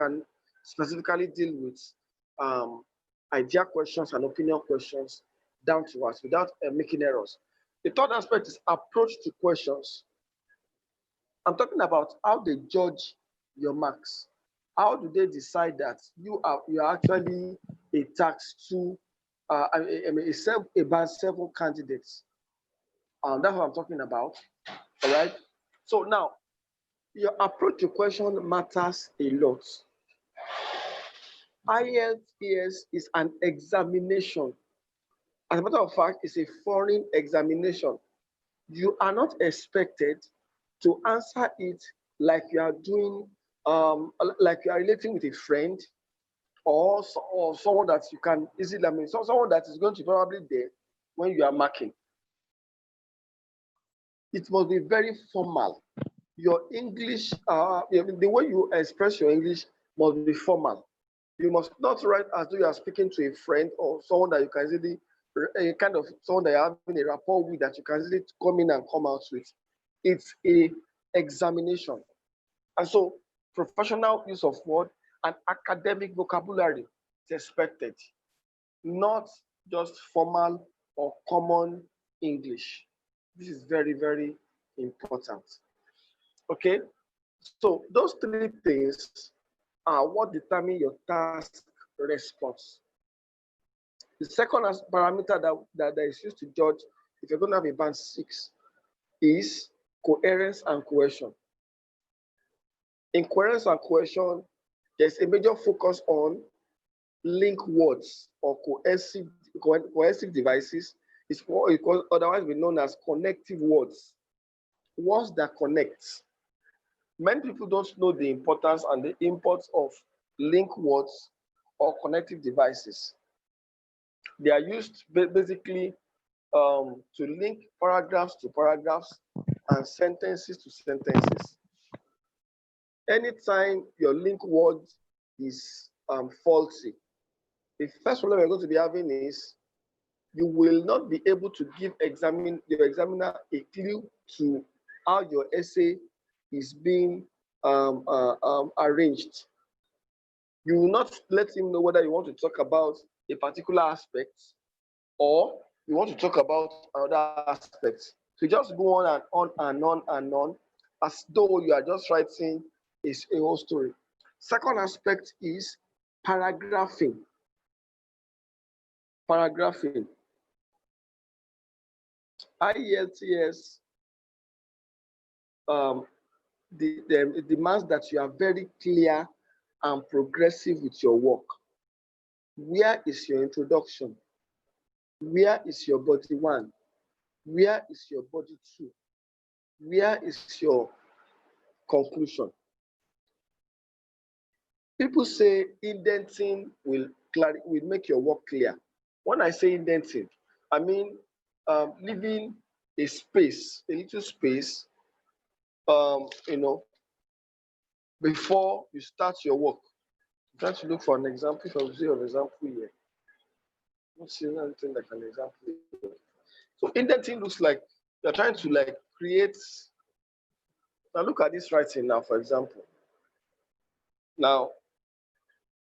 can specifically deal with idea questions and opinion questions down to us without making errors. The third aspect is approach to questions. I'm talking about how they judge your marks. How do they decide that you are actually a tax to a band 7 candidates? That's what I'm talking about. All right. So now your approach to question matters a lot. IELTS is an examination. As a matter of fact, it's a foreign examination. You are not expected to answer it like you are doing, like you are relating with a friend or someone that you can easily, someone that is going to probably there when you are marking. It must be very formal. Your English, the way you express your English must be formal. You must not write as though you are speaking to a friend or someone that you can easily, a kind of someone that you're having a rapport with that you can easily come in and come out with. It's a examination. And so professional use of word and academic vocabulary is expected, not just formal or common English. This is very, very important. Okay, so those three things are what determine your task response. The second parameter that is used to judge if you're going to have a band 6 is coherence and cohesion. In coherence and cohesion, there's a major focus on link words or cohesive devices. It's otherwise be known as connective words. Words that connect. Many people don't know the importance and the importance of link words or connective devices. They are used basically to link paragraphs to paragraphs and sentences to sentences. Anytime your link word is faulty, the first problem you're going to be having is you will not be able to give your examiner a clue to how your essay is being arranged. You will not let him know whether you want to talk about a particular aspect or you want to talk about another aspect. So you just go on and on and on and on as though you are just writing a whole story. Second aspect is paragraphing. Paragraphing. IELTS it demands that you are very clear and progressive with your work. Where is your introduction? Where is your body 1? Where is your body 2? Where is your conclusion? People say indenting will make your work clear. When I say indenting, I mean leaving a space, a little space, before you start your work. I'm trying to look for an example. If I will see an example here. I'm not seeing anything like an example here. So indenting looks like you're trying to create. Now look at this writing now, for example. Now,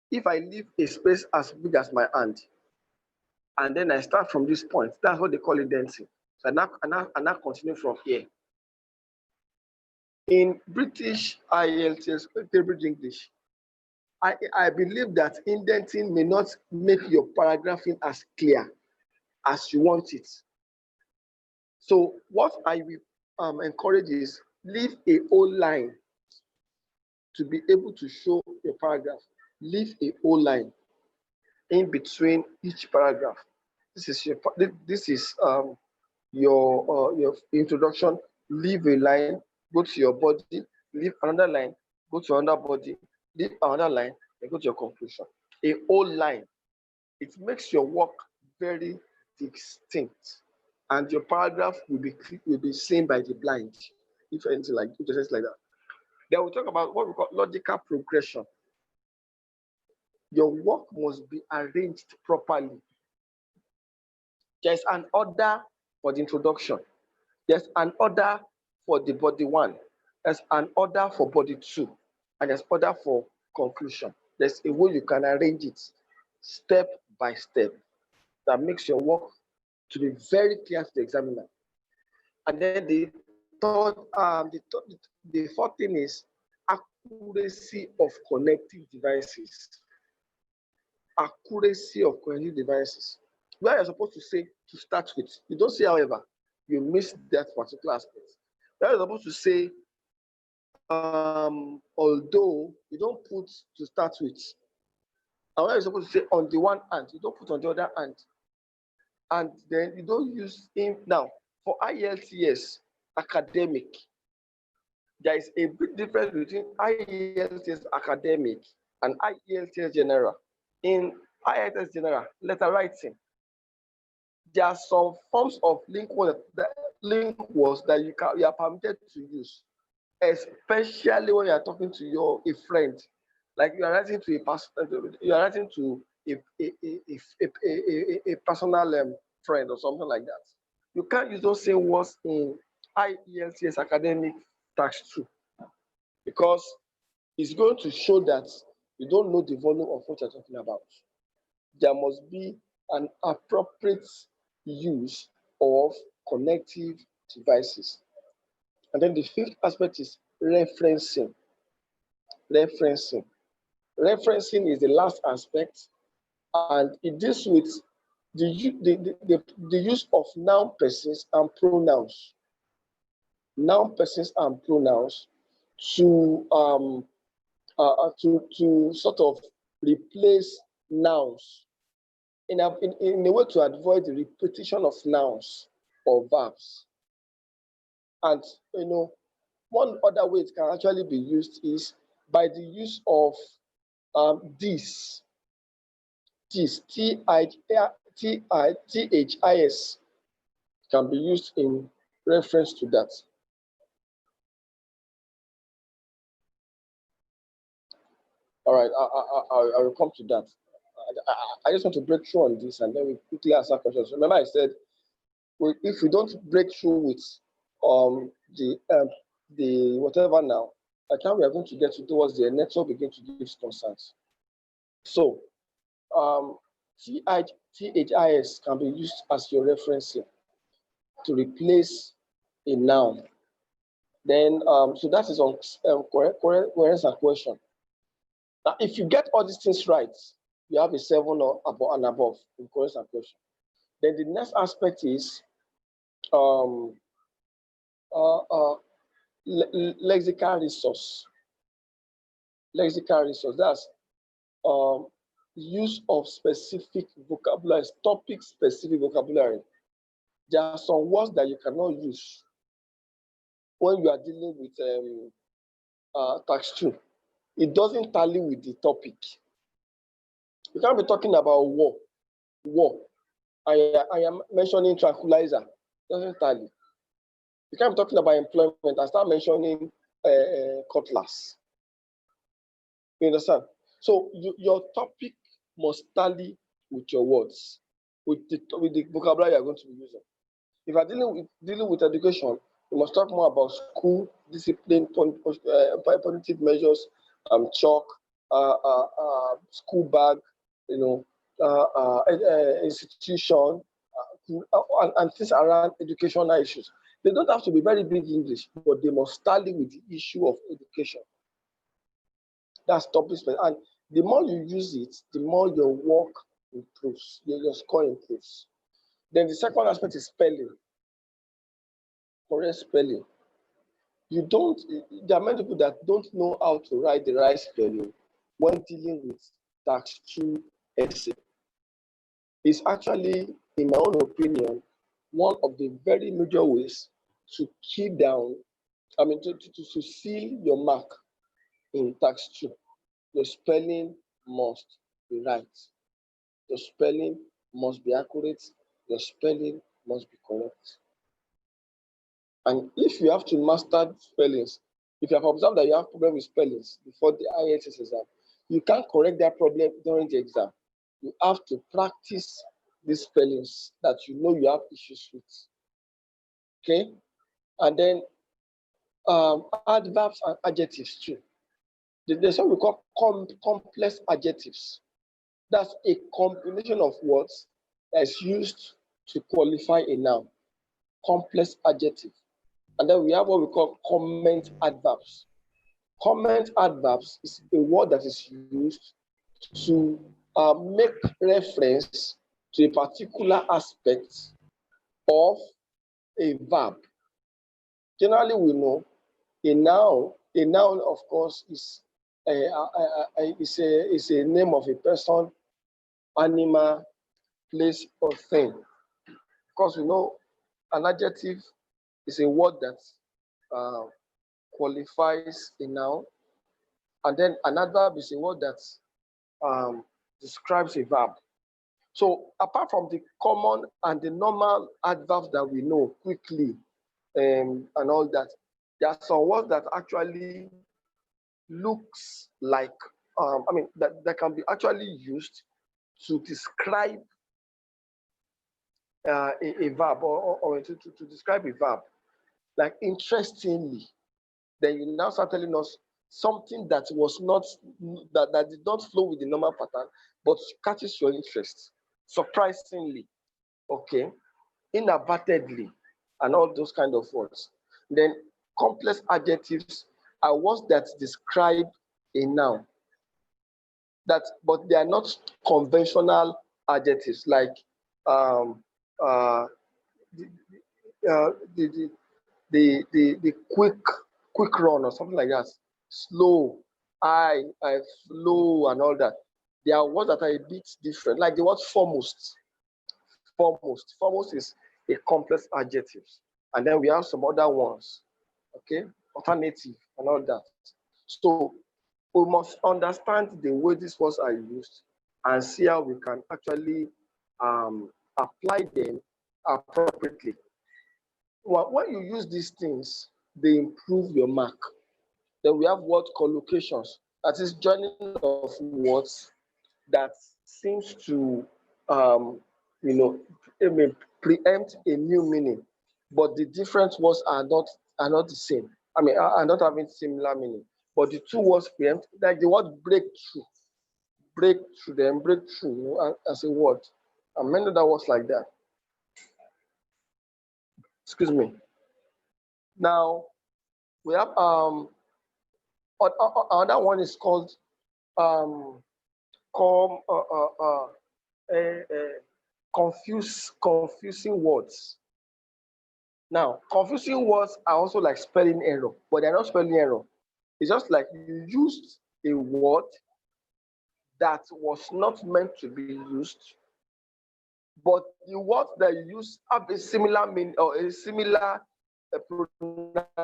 if I leave a space as big as my hand, and then I start from this point, that's what they call indenting. So I now continue from here. In British IELTS, Cambridge English, I believe that indenting may not make your paragraphing as clear as you want it. So what I will encourage is leave a whole line to be able to show your paragraph. Leave a whole line in between each paragraph. This is your introduction. Leave a line, go to your body, leave another line, go to another body, leave another line, and go to your conclusion. A whole line. It makes your work very distinct, and your paragraph will be seen by the blind, if anything like that. Then we'll talk about what we call logical progression. Your work must be arranged properly. There's an order for the introduction. There's an order for the body 1. There's an order for body 2. And there's order for conclusion. There's a way you can arrange it step by step that makes your work to be very clear to the examiner. And then the fourth thing is accuracy of connective devices. Accuracy of connective devices. Where you're supposed to say to start with, you don't say however, you miss that particular aspect. Where you're supposed to say although, you don't put to start with. And where you're supposed to say on the one hand, you don't put on the other hand. And then you don't use him. Now, for IELTS academic, there is a big difference between IELTS academic and IELTS general. In IELTS general, letter writing, there are some forms of link words that you are permitted to use, especially when you are talking to a friend, like you are writing to a person, you are writing to a personal friend or something like that. You can't use those same words in IELTS academic tax 2 because it's going to show that you don't know the volume of what you're talking about. There must be an appropriate use of connective devices. And then the fifth aspect is referencing. Referencing. Referencing is the last aspect, and it deals with the use of noun persons and pronouns. Noun persons and pronouns to sort of replace nouns in a way to avoid the repetition of nouns or verbs. And one other way it can actually be used is by the use of this THIS can be used in reference to that. All right, I will come to that. I just want to break through on this and then we quickly answer questions. Remember, I said if we don't break through with the whatever now, by the time we are going to get towards the network begin to give concerns. So THIS can be used as your referencing to replace a noun. Then so that is on coherence and question. Now, if you get all these things right, you have a 7 or above and above in coherence and question. Then the next aspect is lexical resource. Lexical resource. That's use of specific vocabulary, topic-specific vocabulary. There are some words that you cannot use when you are dealing with tax 2. It doesn't tally with the topic. You can't be talking about war. I am mentioning tranquilizer. Doesn't tally. You can't be talking about employment. I start mentioning cutlass. You understand? So your topic must tally with your words, with the vocabulary you're going to be using. If you're dealing with education, you must talk more about school, discipline, punitive measures, chalk, school bag, institution, and things around educational issues. They don't have to be very big English, but they must tally with the issue of education. That's topic specific. And the more you use it, the more your work improves, your score improves. Then the second aspect is spelling. Correct spelling. There are many people that don't know how to write the right spelling when dealing with tax 2 essay. It's actually, in my own opinion, one of the very major ways to key down, to seal your mark in tax 2. Your spelling must be right. Your spelling must be accurate. Your spelling must be correct. And if you have to master spellings, if you have observed that you have problem with spellings before the IELTS exam, you can't correct that problem during the exam. You have to practice these spellings that you know you have issues with. Okay? And then adverbs and adjectives too. There's what we call complex adjectives. That's a combination of words that is used to qualify a noun. Complex adjective. And then we have what we call comment adverbs. Comment adverbs is a word that is used to make reference to a particular aspect of a verb. Generally, we know a noun, of course, is a name of a person, animal, place, or thing. Of course, we know an adjective is a word that qualifies a noun, and then an adverb is a word that describes a verb. So apart from the common and the normal adverbs that we know quickly and all that, there are some words that actually looks like, that can be actually used to describe a verb or to describe a verb. Like, interestingly, then you now start telling us something that was not, that did not flow with the normal pattern, but catches your interest. Surprisingly, okay, inadvertently, and all those kind of words. Then complex adjectives are words that describe a noun, but they are not conventional adjectives like the quick run or something like that, slow, I flow, and all that. There are words that are a bit different, like the word foremost. Foremost is a complex adjective, and then we have some other ones, okay, alternative and all that. So we must understand the way these words are used and see how we can actually apply them appropriately. When you use these things, they improve your mark. Then we have word collocations, that is joining of words that seems to preempt a new meaning, but the different words are not the same. Are not having similar meaning, but the two words preempt, like the word breakthrough, as a word, and many other words like that. Excuse me. Now we have another one is called confusing words. Now, confusing words are also like spelling error, but they're not spelling error. It's just like you used a word that was not meant to be used, but the words that you use have a similar meaning or a similar pronunciation.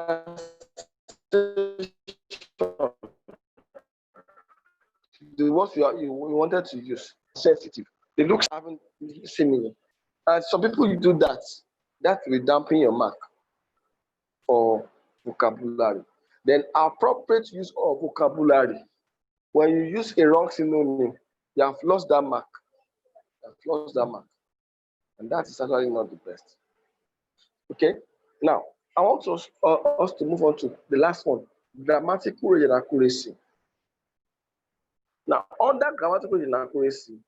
The words you wanted to use, sensitive. The looks haven't similar. And some people do that. That will dampen your mark for vocabulary. Then appropriate use of vocabulary. When you use a wrong synonym, you have lost that mark. And that is actually not the best. Okay? Now, I want us to move on to the last one, grammatical inaccuracy. Now, under grammatical inaccuracy,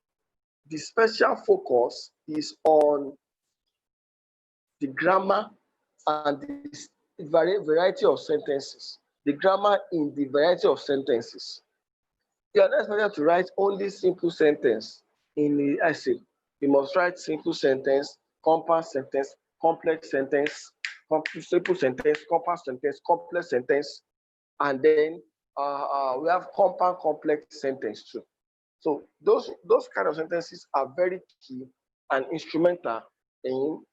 the special focus is on the grammar and the variety of sentences. The grammar in the variety of sentences. You are not expected to write only simple sentence in the essay. You must write simple sentence, compound sentence, complex sentence, simple sentence, compound sentence, complex sentence, and then we have compound complex sentence too. So those kind of sentences are very key and instrumental in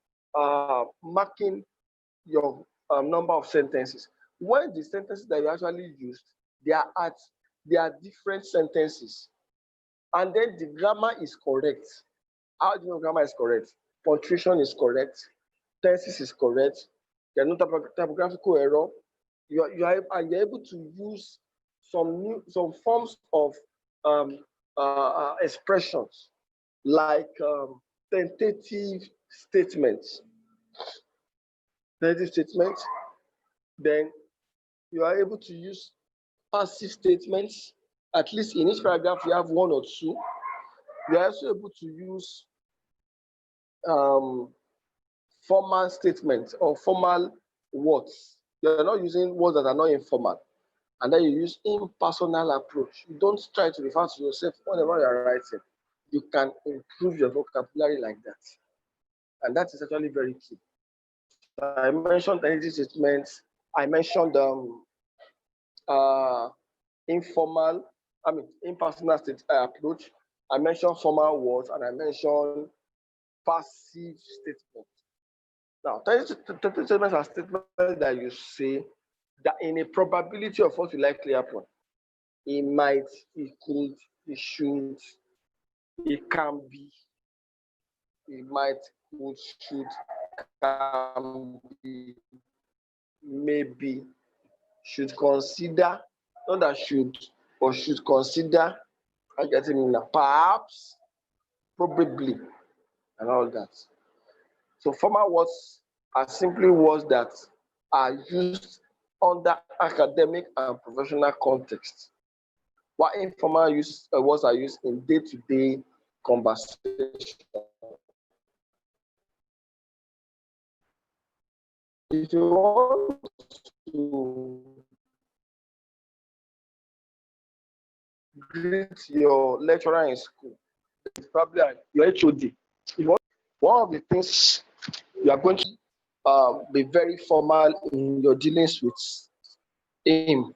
marking your number of sentences. When the sentences that you actually used, they are different sentences, and then the grammar is correct. How do you know grammar is correct? Punctuation is correct, tenses is correct, there are no typographical error. You're able to use some forms of expressions like tentative statements. Then you are able to use passive statements. At least in each paragraph, you have one or two. You are also able to use formal statements or formal words. You're not using words that are not informal. And then you use impersonal approach. You don't try to refer to yourself whenever you're writing. You can improve your vocabulary like that. And that is actually very key. So I mentioned energy statements. I mentioned informal, impersonal approach. I mentioned formal words, and I mentioned passive statements. Now, tentative statements are statements that you say that in a probability of what will likely happen. It might, it could, it should, it can be, it might, could, should, can be, maybe, should consider, not that should, but should consider, I'm getting in now, perhaps, probably, and all that. So formal words are simply words that are used under academic and professional context, while informal words are used in day-to-day conversation. If you want to greet your lecturer in school, it's probably your HOD. One of the things you are going to be very formal in your dealings with him.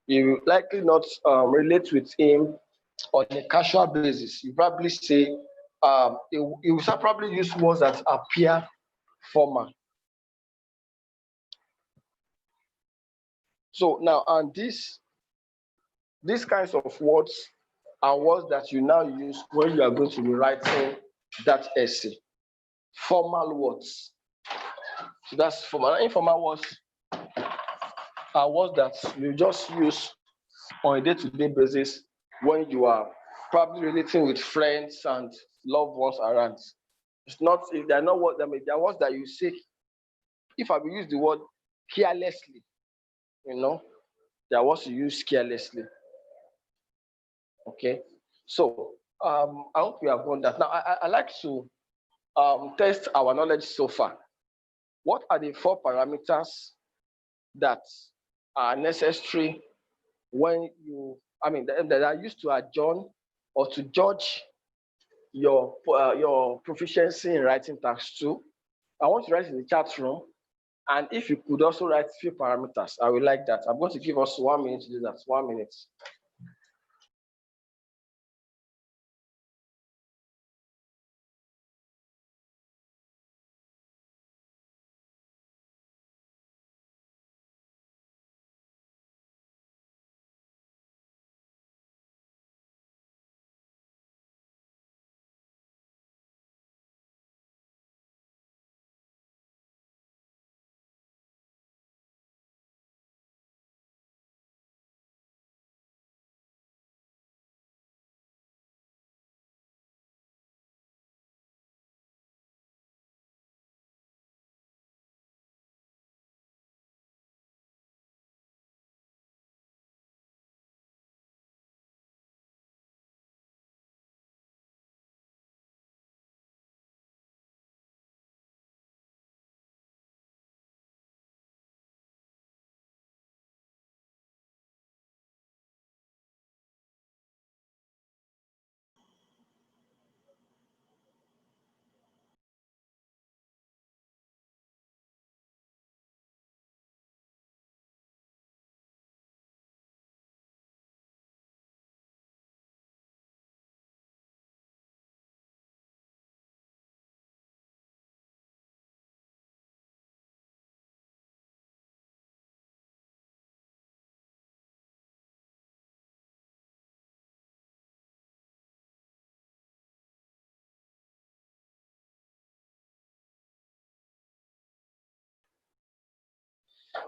You likely not relate with him on a casual basis. You probably say, you will probably use words that appear formal. So now, and these kinds of words are words that you now use when you are going to be writing that essay. Formal words. So that's formal. Informal words are words that you just use on a day-to-day basis when you are probably relating with friends and loved ones around. It's not, if they're not what they are words that you say. If I will use the word carelessly, they are words you use carelessly. Okay, so I hope we have done that. Now I like to test our knowledge so far. What are the 4 parameters that are necessary when you, that are used to adjourn or to judge your proficiency in writing task 2? I want to write in the chat room, and if you could also write few parameters, I would like that. I'm going to give us 1 minute to do that. 1 minute.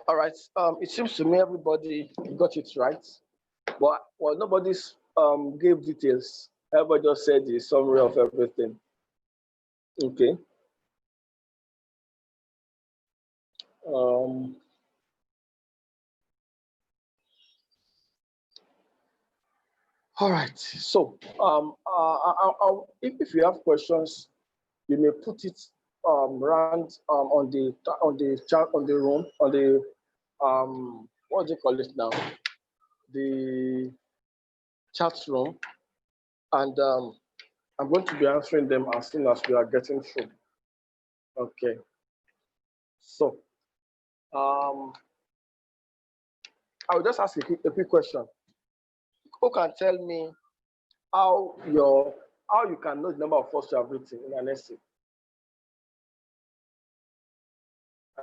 All right. It seems to me everybody got it right, but nobody's gave details. Everybody just said the summary of everything. Okay. Um, All right. So if you have questions, you may put it round on the room on the what do you call it now, the chat room, and I'm going to be answering them as soon as we are getting through. Okay. So I'll just ask a quick question. Who can tell me how you can know the number of words you have written in an essay?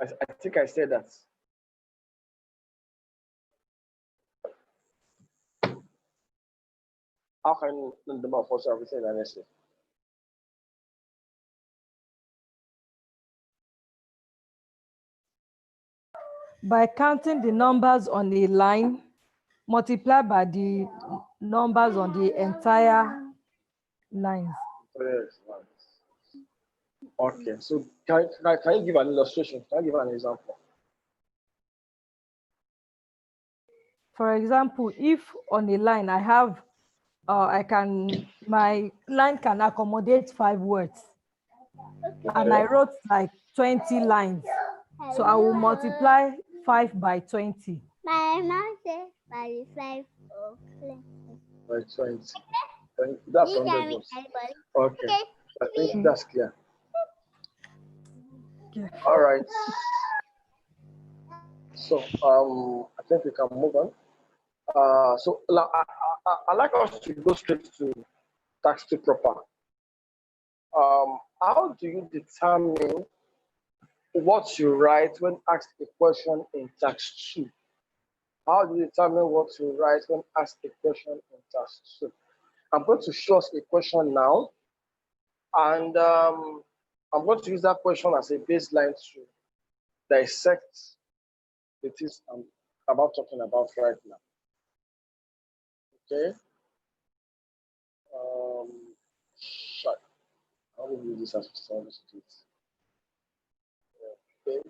I think I said that. How can you know the number of words you have written in an essay? By counting the numbers on a line, multiplied by the numbers on the entire lines. Yes. Okay. So can you give an illustration? Can you give an example? For example, if on a line I have, my line can accommodate 5 words, and I wrote like 20 lines. So I will multiply 5 by 20. My mom said by 5 of By 20. That's 100 words. Okay. I think that's clear. Yeah. All right. So I think we can move on. So I like us to go straight to task 2 proper. How do you determine what you write when asked a question in task 2? How do you determine what you write when asked a question in task 2? I'm going to show us a question now, and I'm going to use that question as a baseline to dissect the things I'm about talking about right now. Okay. Shut. How will we use this as a standard to it? Okay.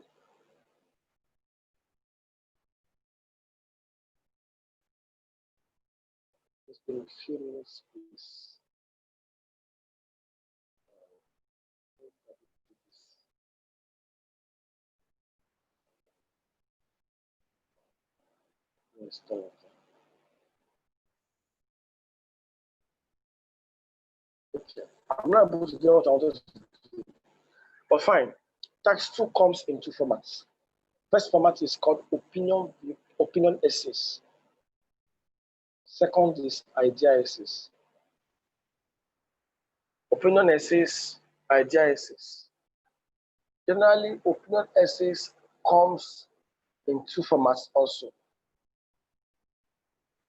Just give me a few minutes, please. Okay. I'm not able to do what I wanted to do. But fine. Task 2 comes in 2 formats. First format is called opinion essays. Second is idea essays. Opinion essays, idea essays. Generally, opinion essays comes in 2 formats also.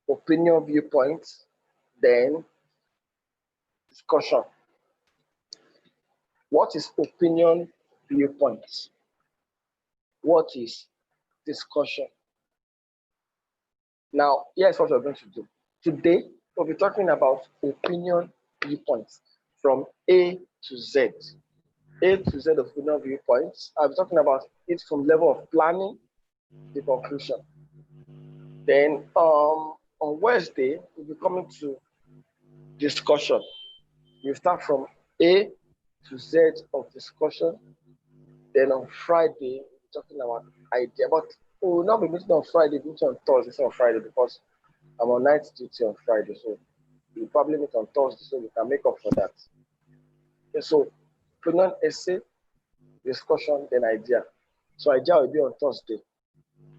Opinion viewpoints, then discussion. What is opinion viewpoints? What is discussion? Now, here's what we're going to do. Today, we'll be talking about opinion viewpoints from A to Z. A to Z of opinion viewpoints. I'll be talking about it from level of planning to conclusion. Then on Wednesday, we'll be coming to discussion. We start from A to Z of discussion. Then on Friday, we're talking about idea. But we will not be meeting on Friday, we'll meet on Thursday, instead of Friday, because I'm on night duty on Friday. So we'll probably meet on Thursday so we can make up for that. Okay, so opinion essay, discussion, then idea. So idea will be on Thursday.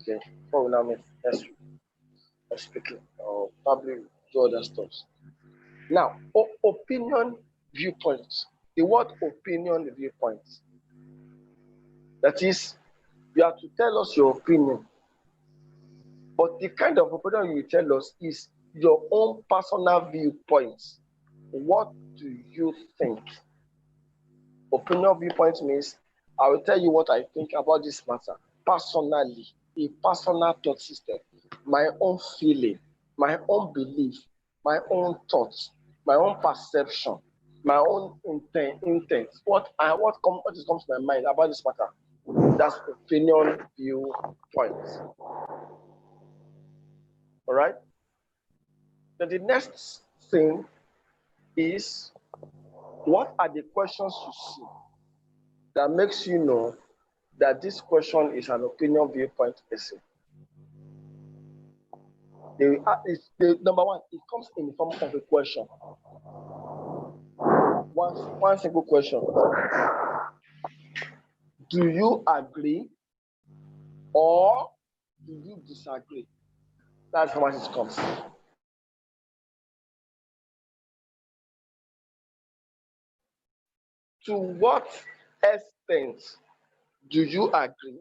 Okay, before we now meet next week. Speaking or probably do other stuff. Now, opinion viewpoints. The word opinion viewpoints. That is, you have to tell us your opinion. But the kind of opinion you tell us is your own personal viewpoints. What do you think? Opinion viewpoints means I will tell you what I think about this matter personally, a personal thought system, my own feeling, my own belief, my own thoughts, my own perception, my own intent. What is comes to my mind about this matter. That's opinion viewpoints. All right. Then the next thing is, what are the questions you see that makes you know that this question is an opinion viewpoint essay? Number one, it comes in the form of a question. One simple question. Do you agree or do you disagree? That's how much it comes. To what extent do you agree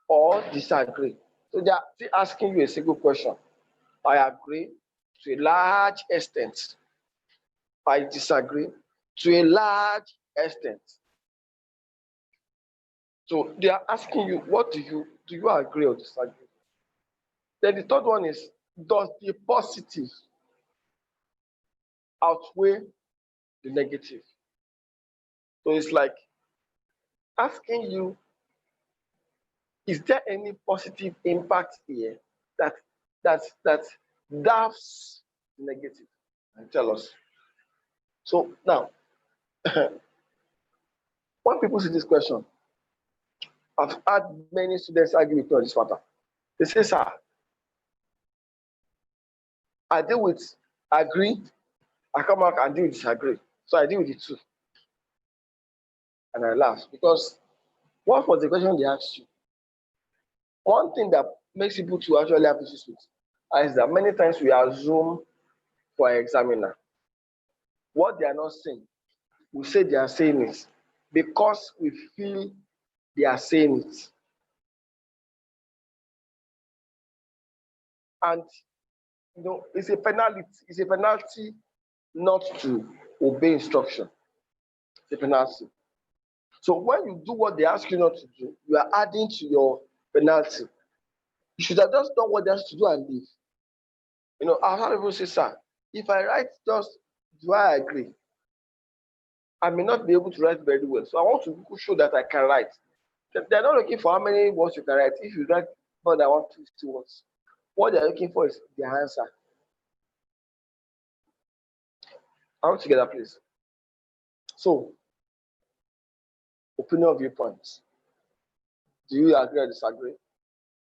or disagree? So they are still asking you a single question. I agree to a large extent. I disagree to a large extent. So they are asking you, what do you agree or disagree? Then the third one is, does the positive outweigh the negative? So it's like asking you, is there any positive impact here that doubts the negative? And tell us. So now, when people see this question, I've had many students argue with me on this matter. They say, sir, I deal with agree, I come back and deal with disagree. So I deal with the two. And I laugh because what was the question they asked you? One thing that makes people to actually have issues with is that many times we assume for an examiner what they are not saying. We say they are saying it because we feel they are saying it. And it's a penalty. It's a penalty not to obey instruction. It's a penalty. So when you do what they ask you not to do, you are adding to your penalty. You should have just done what they asked you to do and leave. I've had people say, sir, if I write just, do I agree? I may not be able to write very well. So I want to show that I can write. They're not looking for how many words you can write. If you write more than 150 words, what they're looking for is the answer. All together, please. So, opinion viewpoints. Do you agree or disagree?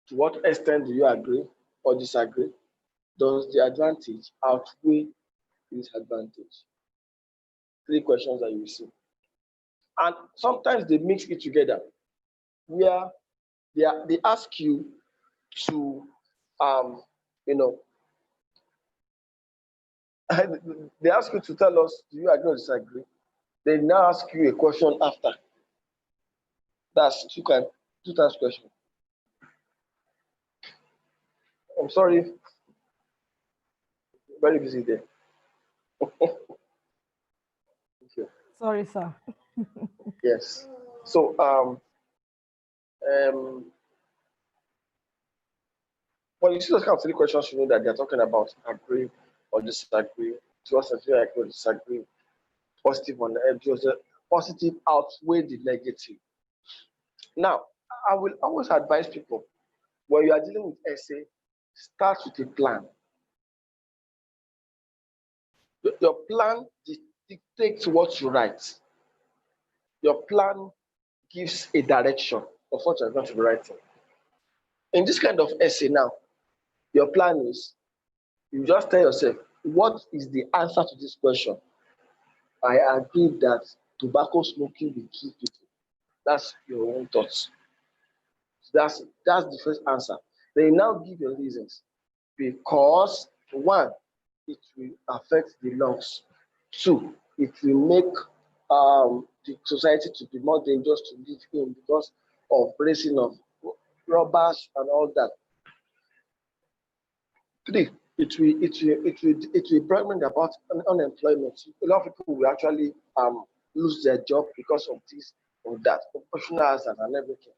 To what extent do you agree or disagree? Does the advantage outweigh the disadvantage? 3 questions that you will see. And sometimes they mix it together, where they ask you to, they ask you to tell us, do you agree or disagree? They now ask you a question after. That's two times question. I'm sorry, very busy there. Thank you. Sorry, sir. Yes. So when you see those kind of 3 questions, you know that they're talking about agree or disagree. To us, if you agree or disagree, positive on the edge, the positive outweigh the negative. Now, I will always advise people, when you are dealing with essay, start with a plan. Your plan dictates what you write. Your plan gives a direction of what you're going to be writing. In this kind of essay now, your plan is, you just tell yourself, what is the answer to this question? I agree that tobacco smoking will kill people. That's your own thoughts. That's the first answer. Then you now give your reasons. Because 1, it will affect the lungs. 2, it will make the society to be more dangerous to live in because of raising of robbers and all that. 3, it will bring about unemployment. A lot of people will actually lose their job because of this or that, professional hazard and everything.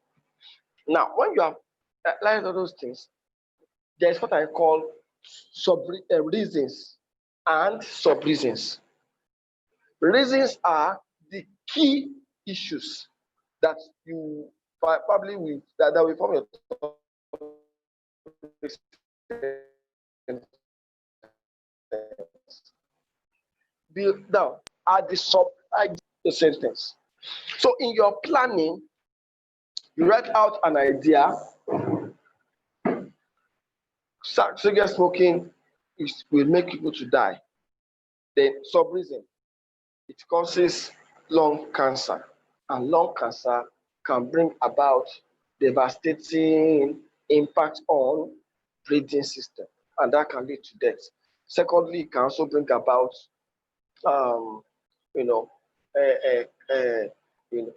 Now, when you have analyzed all those things, there's what I call reasons and sub-reasons. Reasons are the key issues that you probably will form your topic. now at the sub the sentence. So in your planning, you write out an idea. Cigarette smoking will make people to die. Then sub reason, it causes lung cancer, and lung cancer can bring about devastating impact on breathing system, and that can lead to death. Secondly, it can also bring about you know,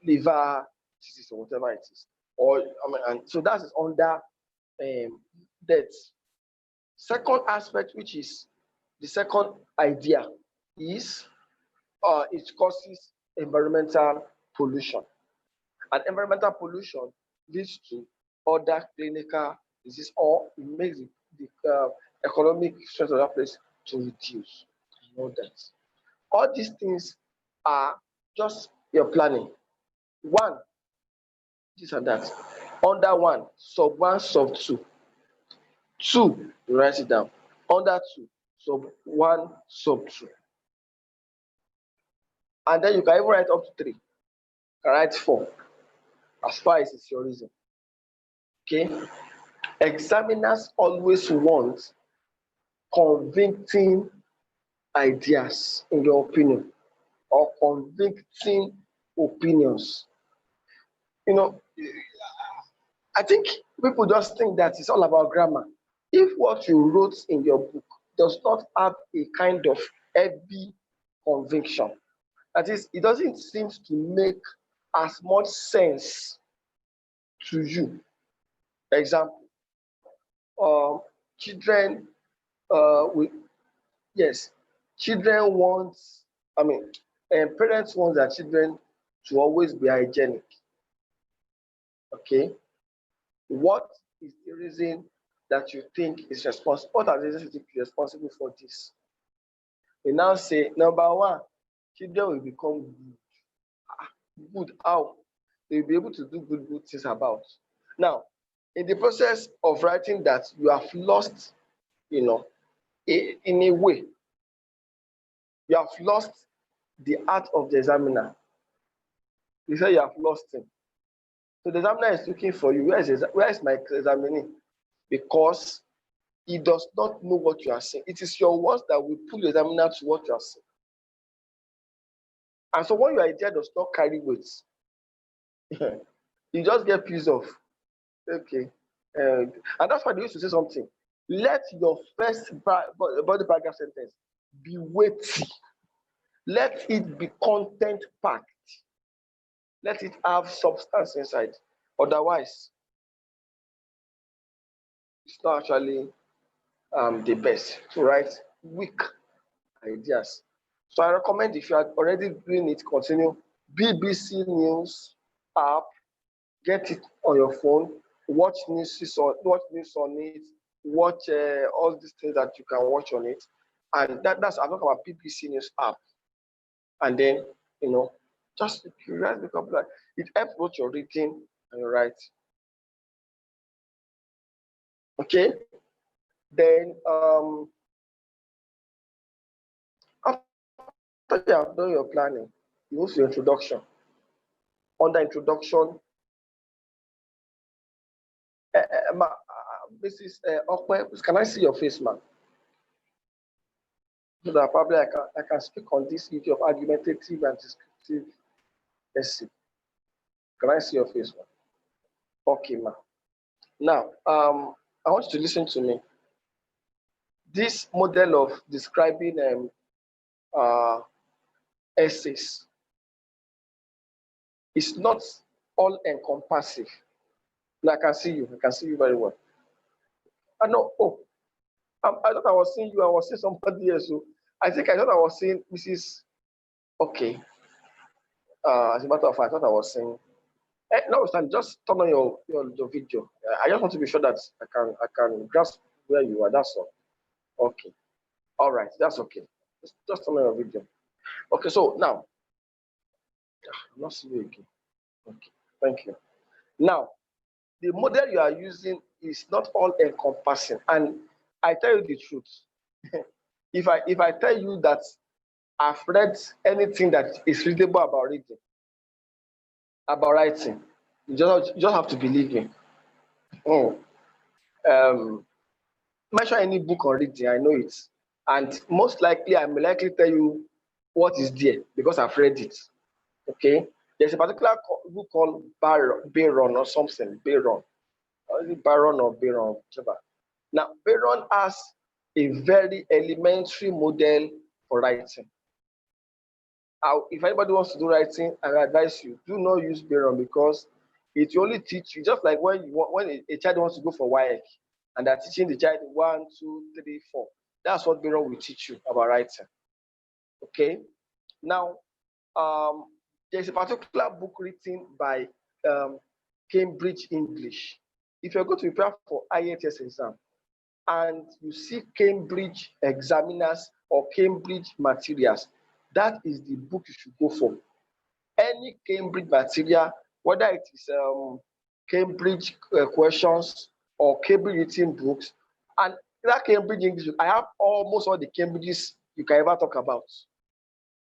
liver disease or whatever it is. Or and so that is under death. Second aspect, which is the second idea, is it causes environmental pollution. And environmental pollution leads to other clinical disease, or it makes the economic strength of that place to reduce. You know that. All these things are just your planning. One, this and that. Under one, sub 2. 2, you write it down. Under 2, sub 1, sub 2. And then you can even write up to 3. You can write 4, as far as it's your reason. Okay? Examiners always want convicting ideas, in your opinion, or convicting opinions. You know, I think people just think that it's all about grammar. If what you wrote in your book does not have a kind of heavy conviction, that is, it doesn't seem to make as much sense to you. Example, children children want, parents want their children to always be hygienic. Okay, what is the reason that you think is responsible? What are the reasons you think is responsible for this? We now say, number one, children will become good. Good how? They will be able to do good things about. Now, in the process of writing that, you have lost, in a way, you have lost the art of the examiner. You say you have lost him. So the examiner is looking for you. Where is my examinee? Because he does not know what you are saying. It is your words that will pull the examiner to what you are saying. And so when your idea does not carry weight, you just get pissed off. Okay. And that's why they used to say something. Let your first body paragraph sentence be weighty. Let it be content packed. Let it have substance inside. Otherwise, it's not actually the best to write weak ideas. So I recommend, if you are already doing it, continue. BBC News app, get it on your phone, watch news on it, watch all these things that you can watch on it. And that's, I'm talking about BBC News app. And then, just you write the copy. It helps what you're reading and you write. Okay? Then, after you have done your planning, you move to introduction. Under introduction, Mrs. Okwe, can I see your face, ma'am? So that probably I can speak on this issue of argumentative and descriptive essay. Can I see your face, ma'am? Okay, ma'am. Now, I want you to listen to me. This model of describing essays is not all encompassing. Now I can see you very well. I know. Oh, I thought I was seeing you. I was seeing somebody else. So I think I thought I was seeing Mrs. Okay. As a matter of fact, I thought I was seeing. No, Stan, just turn on your video. I just want to be sure that I can grasp where you are. That's all. Okay. All right. That's okay. Just turn on your video. Okay. So now, I'm not seeing you again. Okay. Thank you. Now, the model you are using is not all encompassing, and I tell you the truth. If I tell you that I've read anything that is readable about reading, about writing. You just have to believe me. Oh, mention any book on reading, I know it. And most likely, I may likely tell you what is there because I've read it. Okay? There's a particular book called Baron or something. Baron. Or is it Baron or Baron? Whichever. Now, Baron has a very elementary model for writing. If anybody wants to do writing, I advise you, do not use Baron because it will only teach you, just like when a child wants to go for WAEC and they're teaching the child 1, 2, 3, 4. That's what Baron will teach you about writing. Okay? Now, there's a particular book written by Cambridge English. If you're going to prepare for IELTS exam and you see Cambridge examiners or Cambridge materials, that is the book you should go for. Any Cambridge material, whether it is Cambridge questions or Cambridge written books, and that Cambridge English, I have almost all the Cambridges you can ever talk about.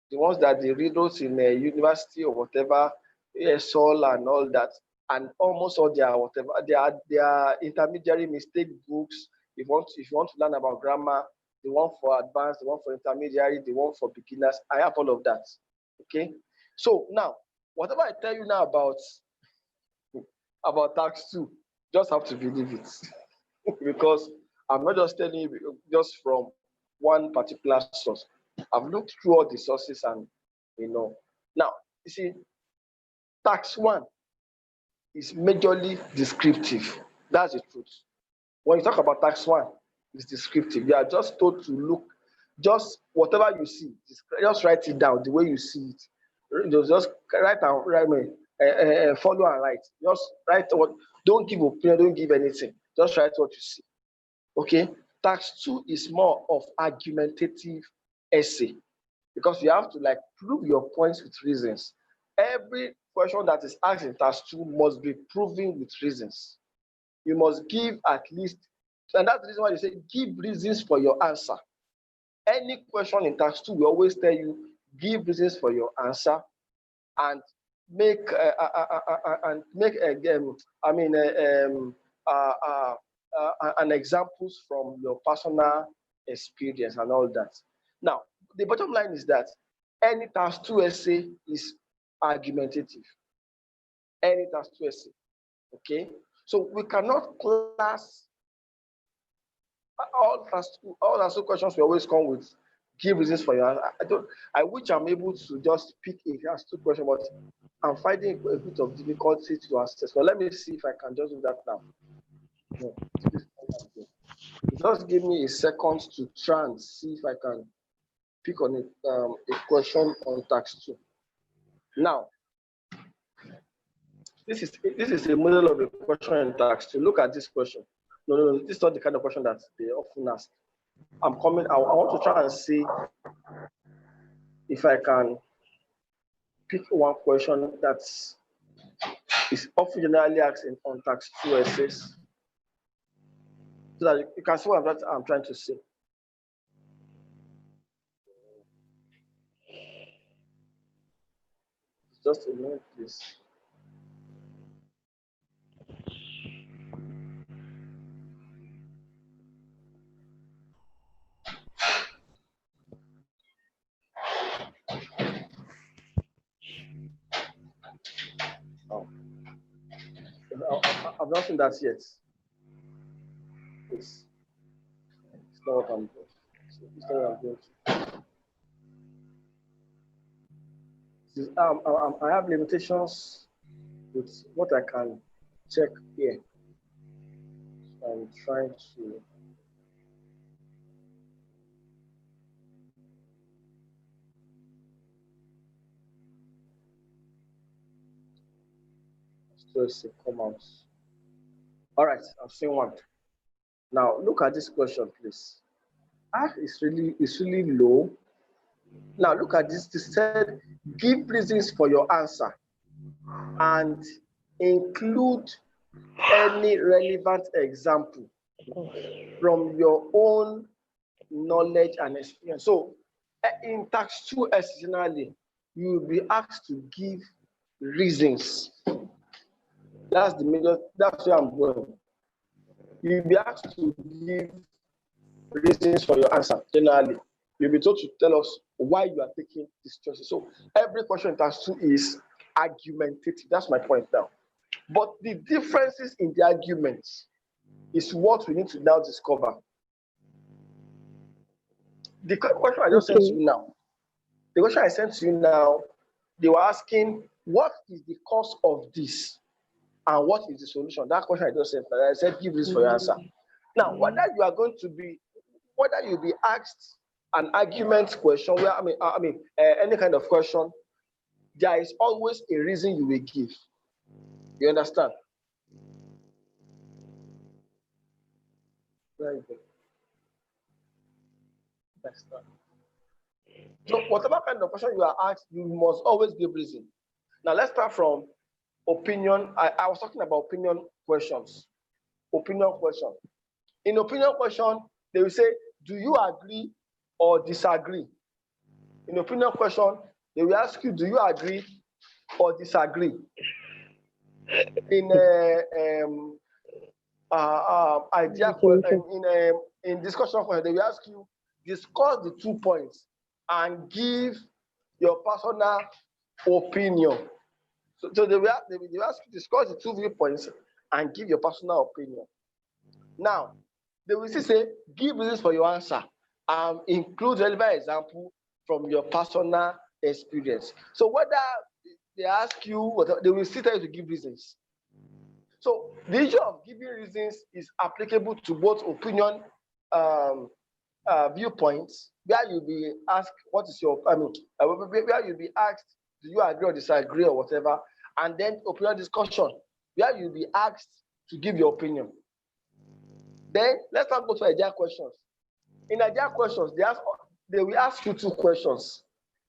The ones that they read those in a university or whatever, ESOL and all that, and almost all their whatever, their intermediary mistake books. If you want to learn about grammar, the one for advanced, the one for intermediary, the one for beginners, I have all of that. Okay. So now, whatever I tell you now about tax 2, just have to believe it. Because I'm not just telling you just from one particular source. I've looked through all the sources and Now, you see, tax 1 is majorly descriptive. That's the truth. When you talk about tax 1, it's descriptive. You are just told to look, just whatever you see, just write it down the way you see it. Just write and follow and write. Just write what. Don't give opinion. Don't give anything. Just write what you see. Okay. Tax 2 is more of argumentative essay because you have to prove your points with reasons. Every question that is asked in tax 2 must be proven with reasons. You must give at least, and that's the reason why they say give reasons for your answer. Any question in tax 2, we always tell you give reasons for your answer and make an examples from your personal experience and all that. Now, the bottom line is that any tax 2 essay is argumentative. Any tax 2 essay, okay? So we cannot class all tax 2 questions. We always come with give reasons for your answer. I wish I'm able to just pick a tax 2 question, but I'm finding a bit of difficulty to assess. So let me see if I can just do that now. Just give me a second to try and see if I can pick on a question on tax 2. Now, this is a model of a question in tax 2. Look at this question. No, this is not the kind of question that they often ask. I want to try and see if I can pick one question that is often generally asked on tax 2 essays, so that you can see what I'm trying to say. Just a minute, please. I've not seen that yet. It's not what I'm doing. It's not what I'm doing. I have limitations with what I can check here. So I'm trying to. Just come out. All right, I've seen one. Now look at this question, please. It's really low. Now look at this. It said, give reasons for your answer and include any relevant example from your own knowledge and experience. So In tax 2 generally, you will be asked to give reasons. That's where I'm going. You'll be asked to give reasons for your answer. Generally, you'll be told to tell us why you are taking this choice. So every question in tax 2 is argumentative. That's my point now. But the differences in the arguments is what we need to now discover. The question I just sent to you now, the question I sent to you now, they were asking, what is the cause of this? And what is the solution? That question I just sent, I said, give this for your answer. Now, whether you'll be asked an argument question, where any kind of question, there is always a reason you will give. You understand? Very good. So whatever kind of question you are asked, you must always give reason. Now let's start from opinion. I was talking about opinion questions. Opinion question. In opinion question, they will say, do you agree or disagree? In opinion question, they will ask you, do you agree or disagree? In in discussion question, they will ask you, discuss the 2 points and give your personal opinion. So they will ask you, discuss the 2 viewpoints and give your personal opinion. Now, they will still say, give reasons for your answer and include relevant example from your personal experience. So whether they ask you, they will still tell you to give reasons. So the issue of giving reasons is applicable to both opinion viewpoints, where you'll be asked, what is your, where you'll be asked, do you agree or disagree or whatever, and then opinion discussion, where you'll be asked to give your opinion. Then let's not go to idea questions. In idea questions, they will ask you 2 questions.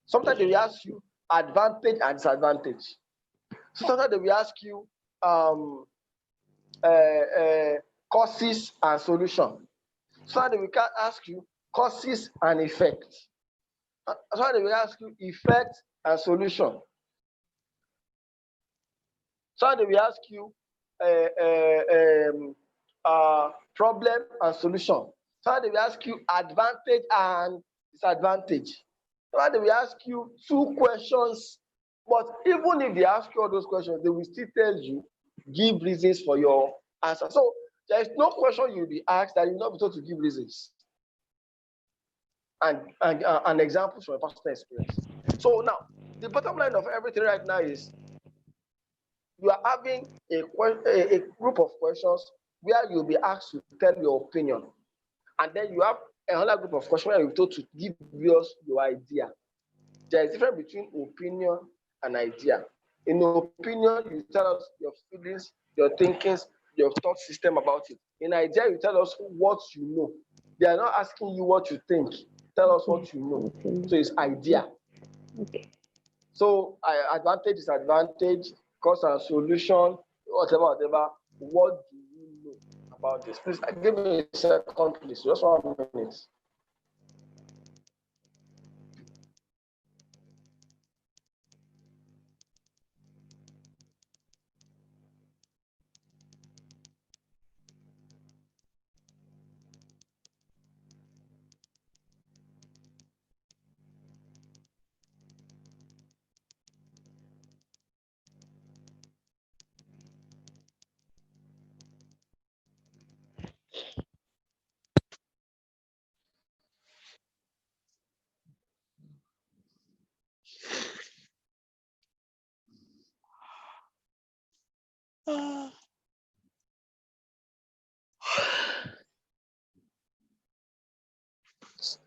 Sometimes they will ask you advantage and disadvantage. Sometimes they will ask you causes and solution. Sometimes they will ask you causes and effect. Sometimes they will ask you effect and solution. Sometimes they will ask you problem and solution. Sometimes they will ask you advantage and disadvantage. Sometimes they will ask you 2 questions. But even if they ask you all those questions, they will still tell you, give reasons for your answer. So there is no question you'll be asked that you'll not be told to give reasons and examples from a personal experience. So now, the bottom line of everything right now is you are having a group of questions where you'll be asked to tell your opinion. And then you have another group of questions where you're told to give us your idea. There is a difference between opinion and idea. In opinion, you tell us your feelings, your thinkings, your thought system about it. In idea, you tell us what you know. They are not asking you what you think. Tell us what you know. So it's idea. Okay. So advantage, disadvantage, cause and solution, whatever. What do you know about this? Please give me a second, please. Just 1 minute.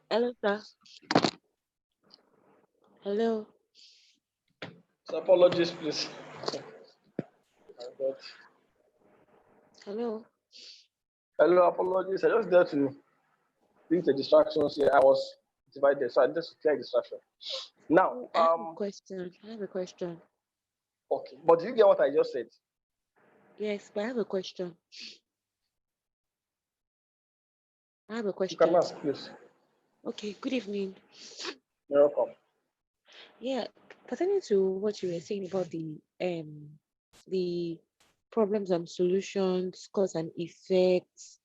Hello, sir. Hello. So apologies, please. Hello. Hello, apologies. I just there to leave the distractions here. I was divided, so I just clear distraction. Now, I have a question. okay, but do you get what I just said? Yes, but I have a question. You can ask, please. Okay, good evening. You're welcome. Yeah, pertaining to what you were saying about the problems and solutions, cause and effects,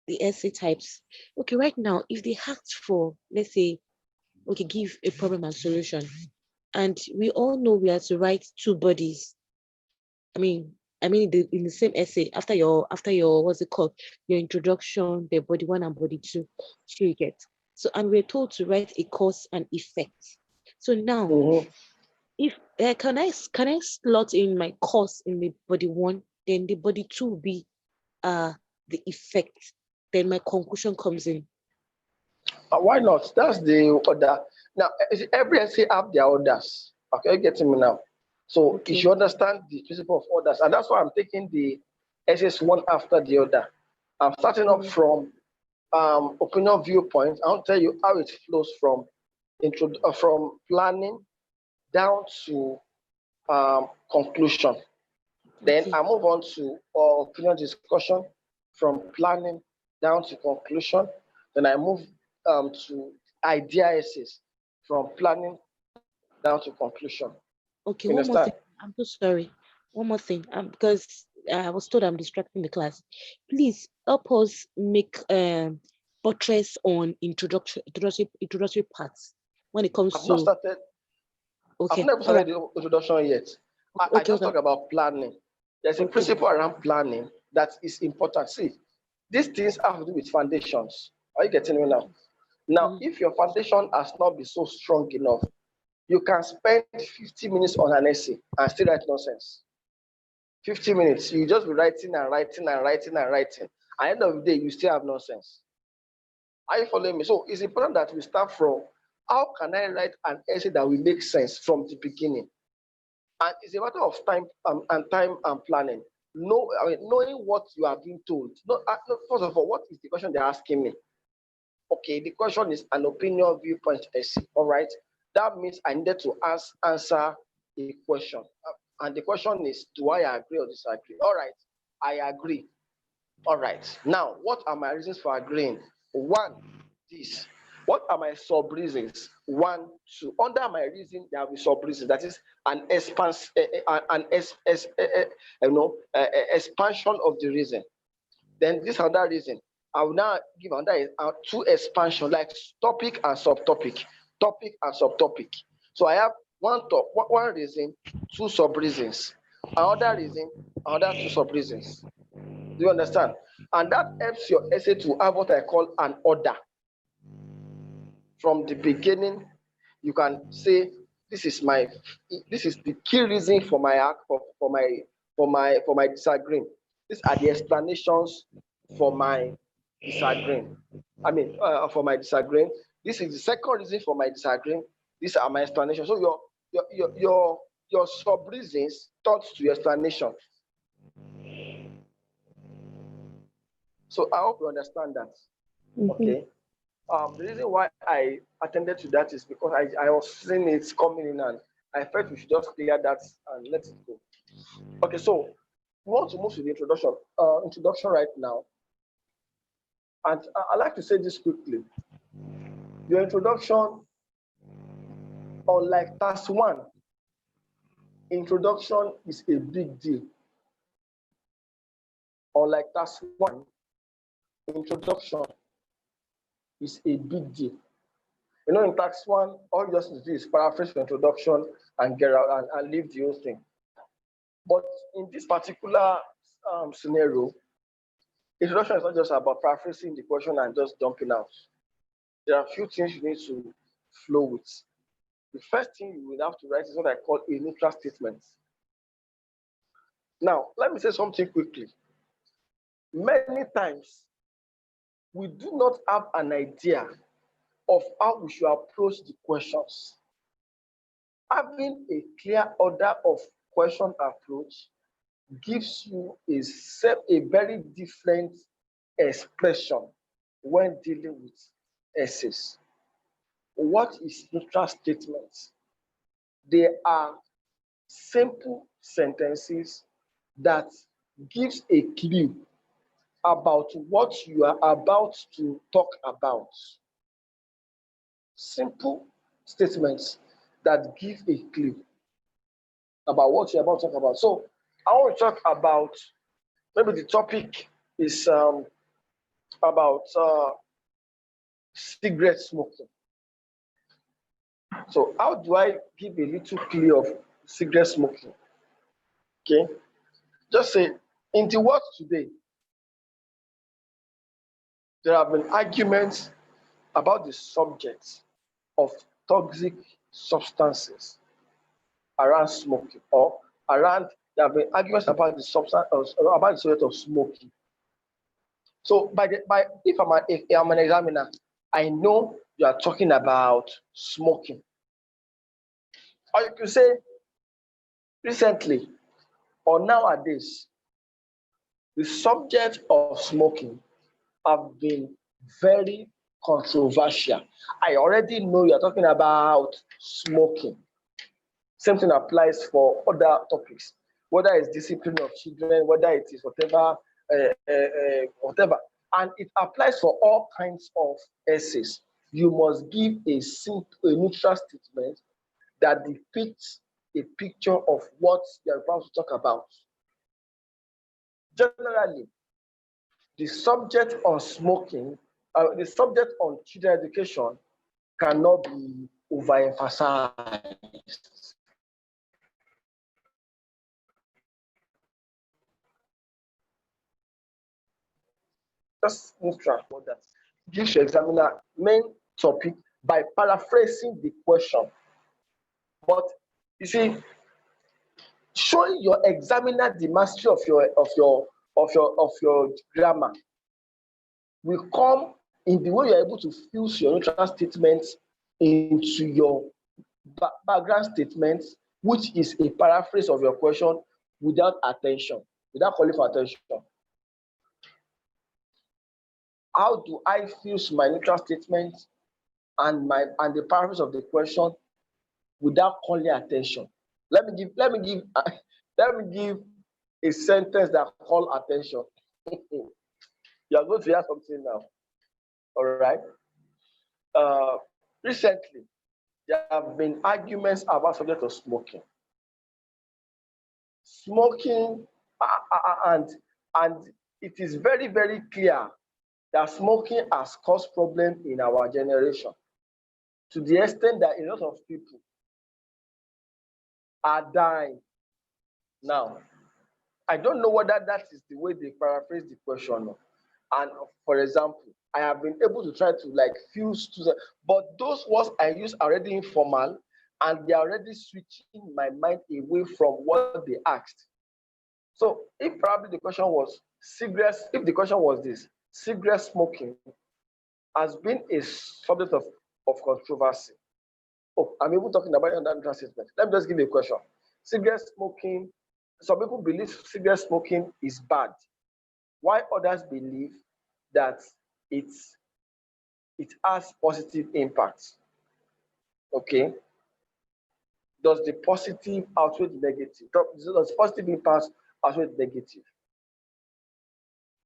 the essay types. Okay, right now, if they asked for, let's say, okay, give a problem and solution, and we all know we have to write two bodies. I mean, in the same essay after your what's it called, your introduction, the body one and body two, sure you get. So, and we're told to write a cause and effect. So now, Mm-hmm. if can I slot in my cause in the body one, then the body two will be the effect. Then my conclusion comes in. Why not? That's the order. Now, every essay have their orders. Okay, you getting me now? So you Okay. should understand the principle of orders, and that's why I'm taking the essays one after the other. I'm starting up Mm, from opinion viewpoint. I'll tell you how it flows from planning down to conclusion. Then okay. I move on to opinion discussion from planning down to conclusion. Then I move to idea essays from planning down to conclusion. Okay, You one more understand? thing. I'm so sorry. One more thing. Because I was told I'm distracting the class. Please help us make buttress on introductory parts when it comes I've not to. started, I've Okay, never all right. started the introduction yet. I Okay, just okay, talk about planning. There's a okay. principle around planning that is important. See, these things have to do with foundations. Are you getting me now? Now, Mm, if your foundation has not been so strong enough, you can spend 50 minutes on an essay and still write nonsense. 50 minutes, you just be writing and writing and writing and writing. At the end of the day, you still have nonsense. Are you following me? So it's important that we start from how can I write an essay that will make sense from the beginning? And it's a matter of time and planning. Knowing what you are being told. No, first of all, what is the question they're asking me? Okay, the question is an opinion viewpoint essay. All right. That means I needed to answer a question. And the question is, do I agree or disagree? All right, I agree. All right. Now, what are my reasons for agreeing? One, this. What are my sub reasons? One, two. Under my reason, there will be sub reasons. That is an expansion of the reason. Then this other reason, I will now give another two expansion, like topic and subtopic, topic and subtopic. So I have one reason, two sub reasons, another reason, another two sub reasons. Do you understand? And that helps your essay to have what I call an order. From the beginning, you can say this is the key reason for my disagreeing. These are the explanations for my disagreeing. For my disagreeing. This is the second reason for my disagreeing. These are my explanations. So your sub reasons turns to your explanation. So I hope you understand that. mhm. Okay. The reason why I attended to that is because I was seeing it coming in and I felt we should just clear that and let it go. Okay, so we want to move to the introduction right now. And I like to say this quickly. Your introduction, unlike task one, introduction is a big deal. Unlike task one, introduction is a big deal. In task one, all you just do is paraphrase your introduction and get out and leave the whole thing. But in this particular scenario, introduction is not just about paraphrasing the question and just dumping out. There are a few things you need to flow with. The first thing you will have to write is what I call a neutral statement. Now, let me say something quickly. Many times, we do not have an idea of how we should approach the questions. Having a clear order of question approach gives you a very different expression when dealing with essays. What is neutral statements? They are simple sentences that gives a clue about what you are about to talk about. Simple statements that give a clue about what you're about to talk about. So I want to talk about, maybe the topic is about cigarette smoking. So how do I give a little clue of cigarette smoking? Okay, just say, in the world today, there have been arguments about the subject of toxic substances around smoking, or around, there have been arguments about the substance, about the subject of smoking. So if I'm an examiner, I know you are talking about smoking. Or you could say, recently or nowadays, the subject of smoking have been very controversial. I already know you're talking about smoking. Same thing applies for other topics, whether it's discipline of children, whether it is whatever, whatever. And it applies for all kinds of essays. You must give a neutral statement that depicts a picture of what you're about to talk about. Generally, the subject on smoking, the subject on children education cannot be overemphasized. Just neutral for that. Gives your examiner main topic by paraphrasing the question. But you see, showing your examiner the mastery of your grammar will come in the way you're able to fuse your neutral statements into your background statements, which is a paraphrase of your question without attention, without calling for attention. How do I fuse my neutral statements and the paraphrase of the question without calling attention? Let me give a sentence that call attention. You are going to hear something now. All right. Recently, there have been arguments about subject of smoking. Smoking, and it is very, very clear that smoking has caused problems in our generation, to the extent that a lot of people are dying now. I don't know whether that is the way they paraphrase the question. And for example, I have been able to try to fuse to the, but those words I use are already informal, and they're already switching my mind away from what they asked. So if probably the question was cigarettes, if the question was this, cigarette smoking has been a subject of controversy. Oh, I'm even talking about it under neutral statement. Let me just give you a question. Cigarette smoking, some people believe cigarette smoking is bad, while others believe that it has positive impacts. Okay. Does the positive outweigh the negative? Does positive impacts outweigh the negative?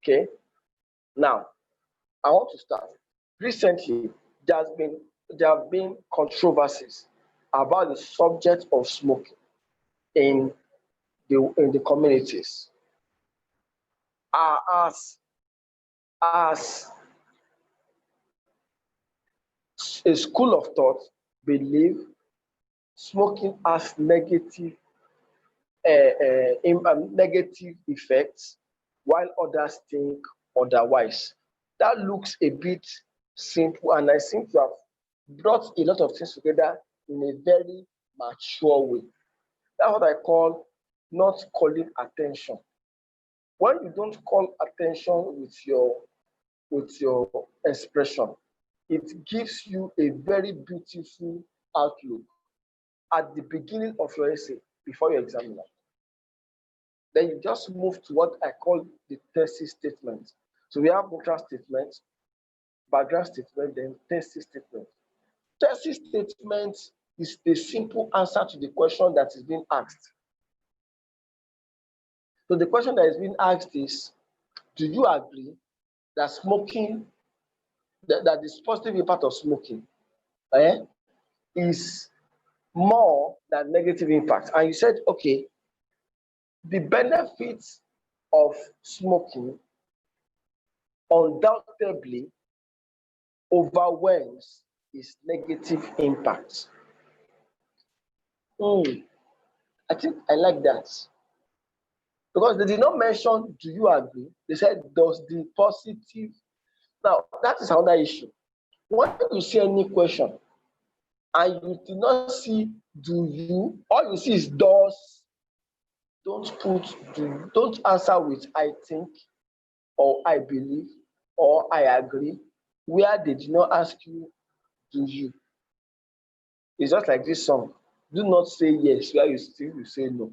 Okay. Now, I want to start. Recently, there have been controversies about the subject of smoking in the communities. As a school of thought believe smoking has negative effects, while others think otherwise. That looks a bit simple, and I seem to have brought a lot of things together in a very mature way. That's what I call not calling attention. When you don't call attention with your expression, it gives you a very beautiful outlook at the beginning of your essay before your examiner. Then you just move to what I call the thesis statement. So we have neutral statement, background statement, then thesis statement. Thesis statement is the simple answer to the question that is being asked. So the question that is being asked is, do you agree that smoking, that is positive impact of smoking, is more than negative impact. And you said, okay, the benefits of smoking undoubtedly overwhelms its negative impact. I think I like that. Because they did not mention, do you agree? They said, does the positive. Now, that is another issue. When you see any question and you do not see, do you, all you see is does, don't put do, don't answer with I think, or I believe, or I agree, where they did not ask you, do you. It's just like this song. Do not say yes, where you still you say no.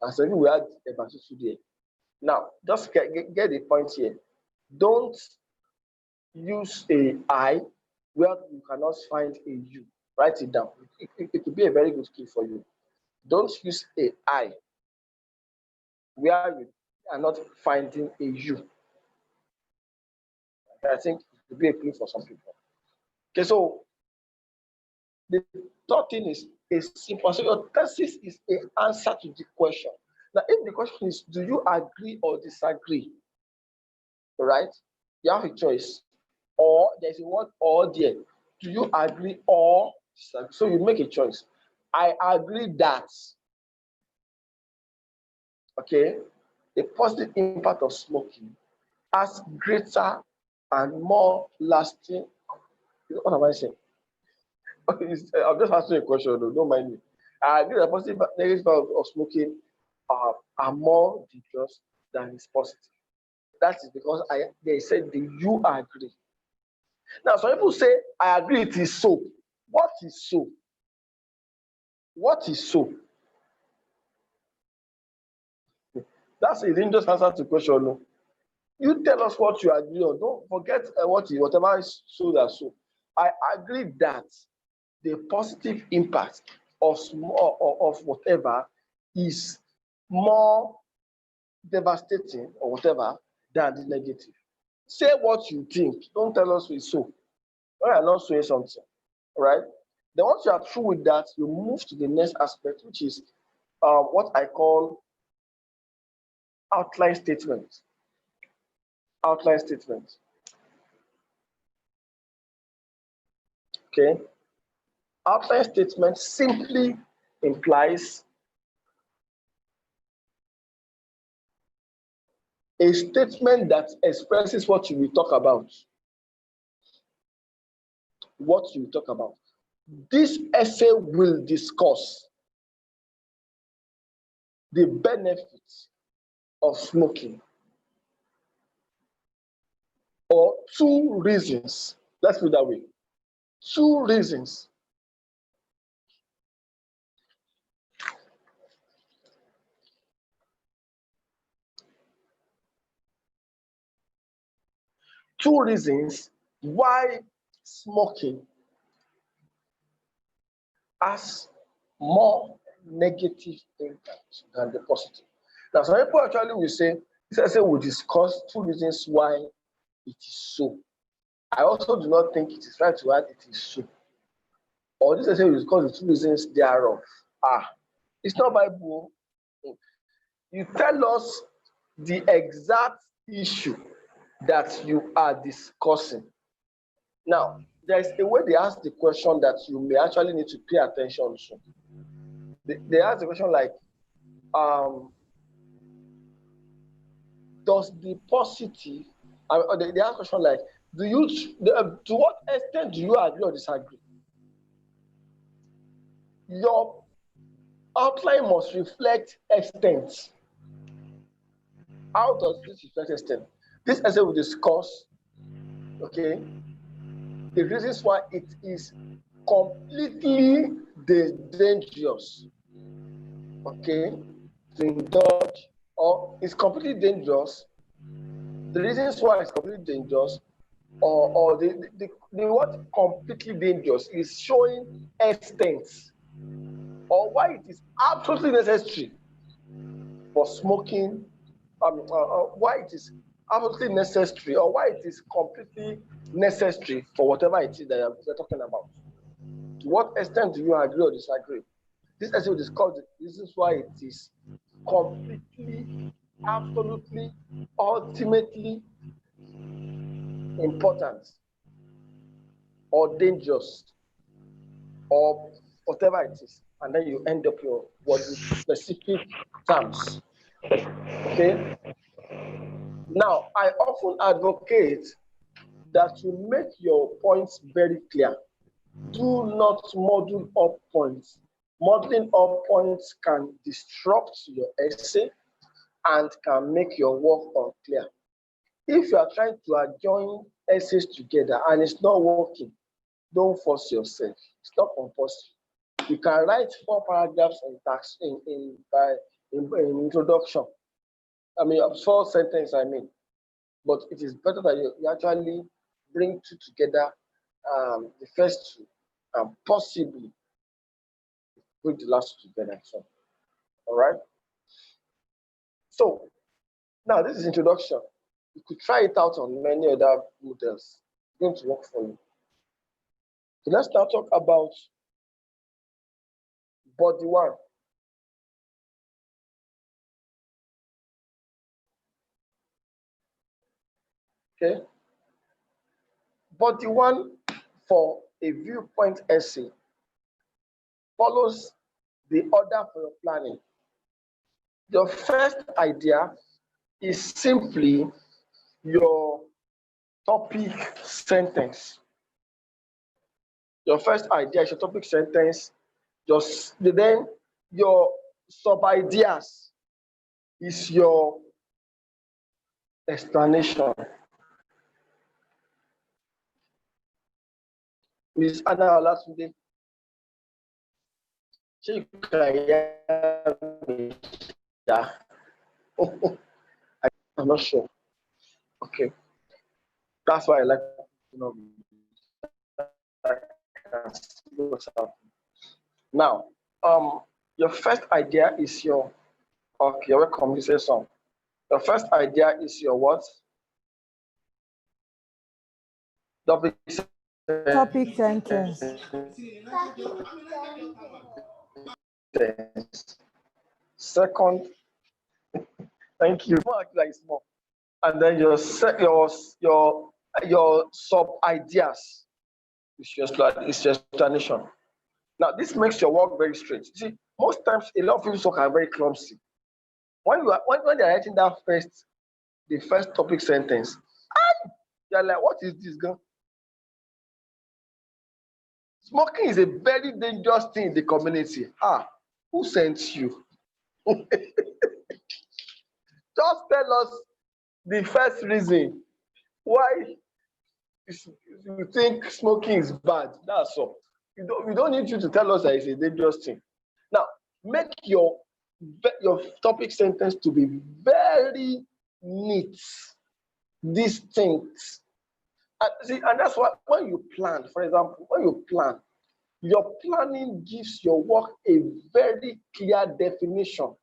And so we had a verse there. Now, just get the point here. Don't use a I where you cannot find a you. Write it down. It could be a very good key for you. Don't use a I where you are not finding a you. I think it could be a clue for some people. Okay, so the third thing is a simple. So your thesis is an answer to the question. Now, if the question is, do you agree or disagree? Right? You have a choice. Or there's a word or there. Do you agree or disagree? So you make a choice. I agree that. Okay, the positive impact of smoking has greater and more lasting. What am I saying? I'm just answering a question, though. Don't mind me. I agree that positive negative impact of smoking are more dangerous than is positive. That is because they said the you agree. Now, some people say, I agree it is so. What is so? What is so? That's a dangerous answer to the question. No? You tell us what you agree on. Don't forget whatever is so that so. I agree that the positive impact of whatever is more devastating or whatever than the negative. Say what you think. Don't tell us it's so. When you're not saying something, right? Then once you are through with that, you move to the next aspect, which is what I call outline statement. Outline statement. Okay. Outline statement simply implies a statement that expresses what you will talk about. What you will talk about. This essay will discuss the benefits of smoking, or two reasons. Let's put it that way. Two reasons. Two reasons why smoking has more negative impact than the positive. Now, some people actually will say, this essay will discuss two reasons why it is so. I also do not think it is right to add it is so. Or this essay will discuss the two reasons thereof. It's not Bible. You tell us the exact issue that you are discussing. Now, there's a way they ask the question that you may actually need to pay attention to. They ask the question like, does the positive, or they ask the question like, to what extent do you agree or disagree? Your outline must reflect extent. How does this reflect extent? This essay will discuss, okay, the reasons why it is completely dangerous, okay, to indulge, or it's completely dangerous. The reasons why it's completely dangerous, or the word completely dangerous is showing extent, or why it is absolutely necessary for smoking, why it is absolutely necessary, or why it is completely necessary for whatever it is that you're talking about. To what extent do you agree or disagree? This essay will discuss the reasons why it is completely, absolutely, ultimately important or dangerous or whatever it is. And then you end up your word with specific terms. Okay? Now, I often advocate that you make your points very clear. Do not muddle up points. Muddling up points can disrupt your essay and can make your work unclear. If you are trying to adjoin essays together and it's not working, don't force yourself. It's not compulsory. You can write 4 paragraphs in introduction. I mean, 4 sentences, I mean. But it is better that you actually bring 2 together, the first 2, and possibly bring the last 2 together. So, all right. So now this is introduction. You could try it out on many other models. It's going to work for you. So let's now talk about body 1. Okay. Body 1 for a viewpoint essay follows the order for your planning. Your first idea is simply your topic sentence. Your first idea is your topic sentence. Then your sub-ideas is your explanation. Miss Anna Olatunde, you can hear me? Yeah. I'm not sure. Okay. That's why I like to know. Now, your first idea is your, okay, welcome, you say some. Your first idea is your what? Topic sentence. Second, thank you. Like small. And then your sub ideas is your explanation. Now this makes your work very straight. You see, most times a lot of people talk are very clumsy. When they're writing that the first topic sentence, you're like, what is this girl? Smoking is a very dangerous thing in the community. Who sent you? Just tell us the first reason why you think smoking is bad. That's all. We don't need you to tell us that it's a dangerous thing. Now, make your topic sentence to be very neat, distinct. And that's why when you plan, for example, your planning gives your work a very clear definition.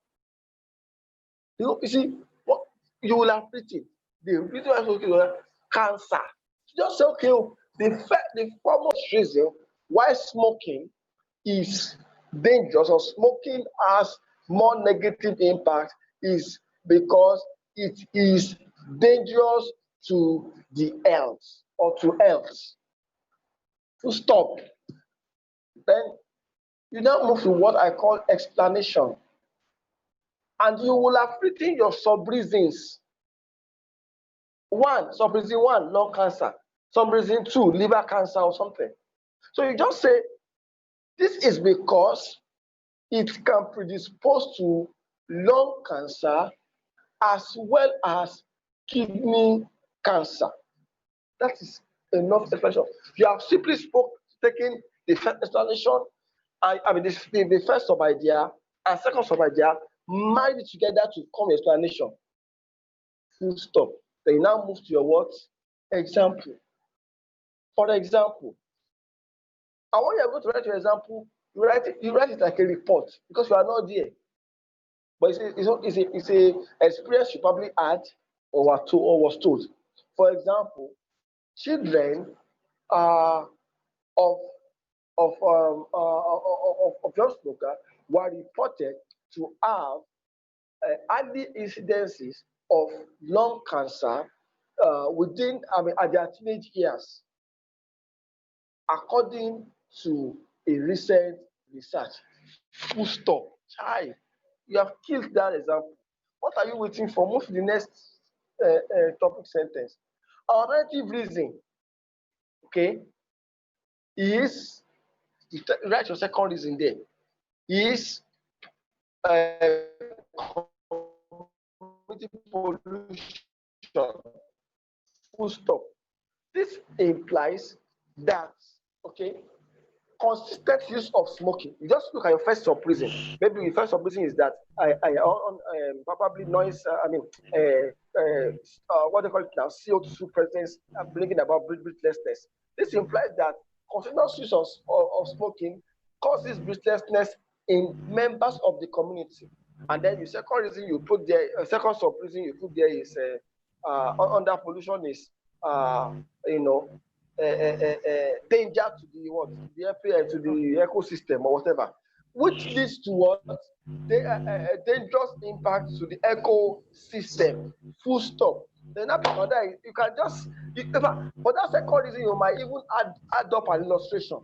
You see, what you will have written, the reason why cancer. Just say, okay, the foremost reason why smoking is dangerous or smoking has more negative impact is because it is dangerous to the health or to health. To stop. Then you now move to what I call explanation. And you will have written your sub-reasons. Sub-reason 1, lung cancer. Sub-reason 2, liver cancer or something. So you just say, this is because it can predispose to lung cancer as well as kidney cancer. That is enough explanation. You have simply taken the first explanation, the first sub-idea and second sub-idea, married it together to form explanation. Full stop. Then you now move to your what? Example. For example, and when you are going to write your example, you write it like a report because you are not there. But it's a experience you probably had or was told. For example, children of of young smokers were reported to have early incidences of lung cancer within, at their teenage years, according to a recent research. Full stop. Child, you have killed that example. What are you waiting for? Move to the next topic sentence. Alternative reason, okay, is, write your second reason there, is community pollution. Full stop. This implies that, okay, consistent use of smoking. You just look at your first sub-reason. Maybe your first sub-reason is that probably noise, what they call it now, CO2 presence, bringing about breathlessness. This implies that continuous use of smoking causes breathlessness in members of the community. And then the second reason you put there, second sub-reason you put there is under pollution is, you know, danger to the what, to the ecosystem or whatever, which leads to what, dangerous impact to the ecosystem. Full stop. Then after that, you can just, for that second reason, you might even add up an illustration.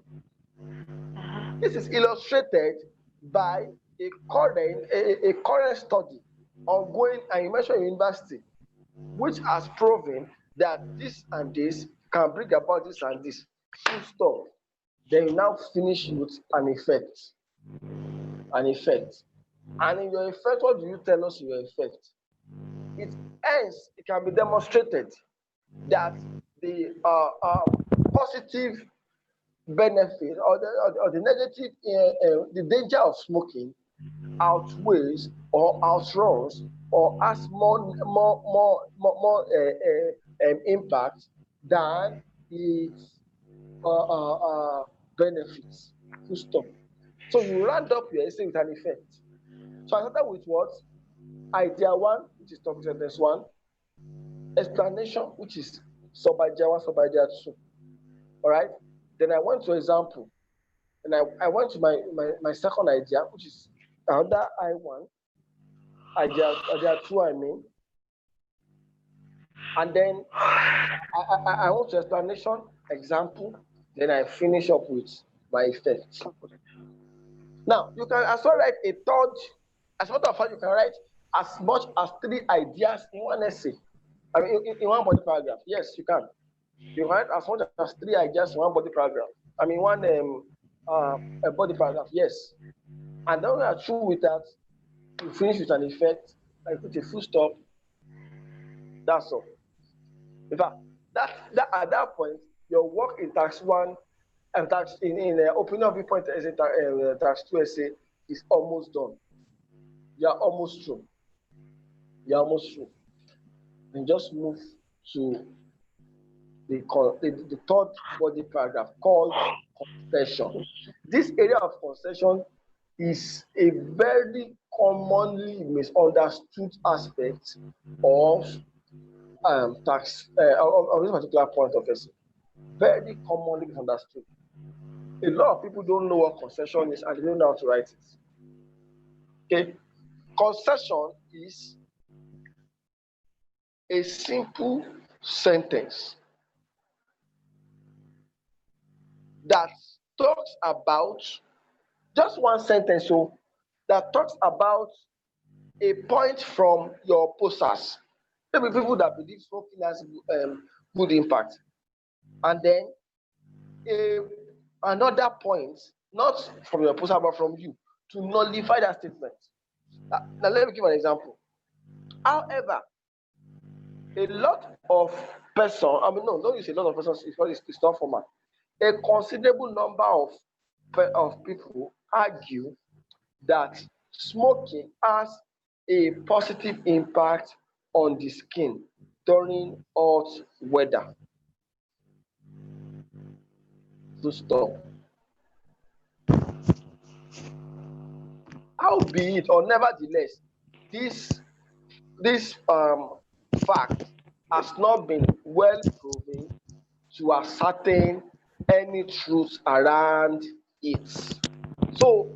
This is illustrated by a current study ongoing at University University, which has proven that this and this can bring about this and this. Full stop. Then you now finish with an effect. An effect. And in your effect, what do you tell us in your effect? Hence, it can be demonstrated that the positive benefit or the negative, the danger of smoking outweighs or outruns or has more impact than its benefits. Full stop. So you round up your essay with an effect. So I started with what? Idea 1, which is topic sentence 1. Explanation, which is sub-idea 1, sub-idea 2. All right. Then I went to example, and I went to my second idea, which is another I1, idea 2, I mean. And then I went to explanation, example, then I finish up with my effect. Now, you can as well write a third, as a matter of fact, you can write as much as 3 ideas in one essay. I mean, in one body paragraph. Yes, you can. You write as much as 3 ideas in one body paragraph. I mean, one a body paragraph. Yes. And then we are through with that. You finish with an effect. I put a full stop. That's all. In fact, that at that point, your work in tax 1 and tax in opinion viewpoint essay, tax 2 essay is almost done. You are almost through. You are almost through. And just move to the third body paragraph called concession. This area of concession is a very commonly misunderstood aspect of tax of this particular point of essay. Very commonly misunderstood. A lot of people don't know what concession is and they don't know how to write it. Okay, concession is a simple sentence that talks about just one sentence, so that talks about a point from your opposers. Maybe people that believe smoking has good impact, and then another point, not from your opposer but from you, to nullify that statement. Now let me give an example. However, a lot of persons, I mean, no, don't use a lot of persons, it's not formal. A considerable number of people argue that smoking has a positive impact on the skin during hot weather. To stop. Howbeit, or nevertheless, this fact has not been well proven to ascertain any truth around it. So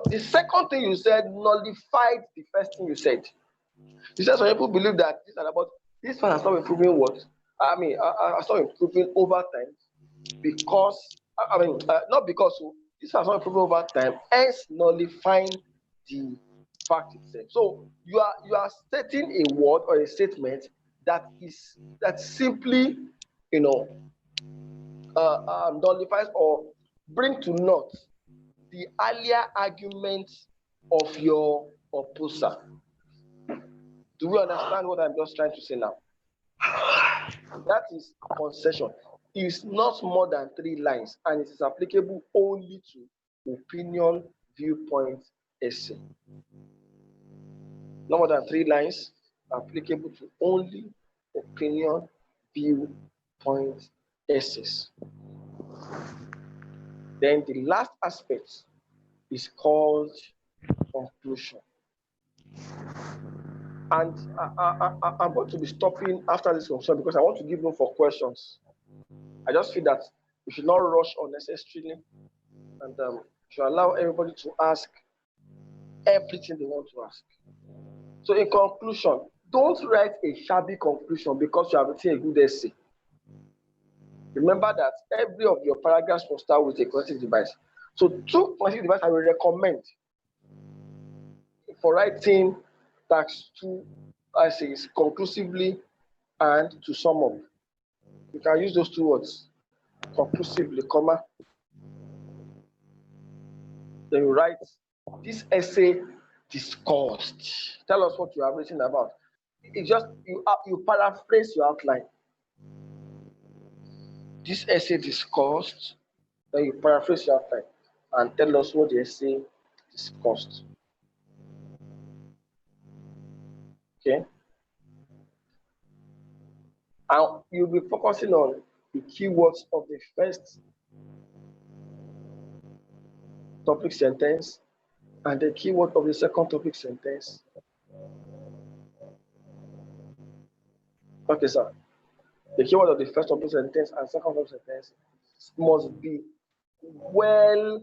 the second thing you said nullified the first thing you said. You said some people believe that this and about this one has not improving what? I mean, has not improving over time because not because this has not improving over time, hence nullifying the fact itself. So you are stating a word or a statement that simply nullifies or bring to naught the earlier argument of your opposer. Do we understand what I'm just trying to say now? That is concession. It's not more than 3 lines and it is applicable only to opinion, viewpoint, essay. No more than 3 lines, applicable to only opinion, viewpoint, essays. Then the last aspect is called conclusion. And I'm going to be stopping after this conclusion because I want to give room for questions. I just feel that we should not rush unnecessarily and should allow everybody to ask everything they want to ask. So in conclusion, don't write a shabby conclusion because you have written a good essay. Remember that every of your paragraphs will start with a cognitive device. So 2 cognitive devices I will recommend for writing task 2 essays conclusively and to sum up. You can use those 2 words, conclusively, comma. Then you write this essay discussed. Tell us what you have written about. It's just you paraphrase your outline. This essay discussed, then you paraphrase your outline and tell us what the essay discussed. Okay? And you'll be focusing on the keywords of the first topic sentence and the keyword of the second topic sentence. Okay, sir. The keyword of the first topic sentence and second topic sentence must be well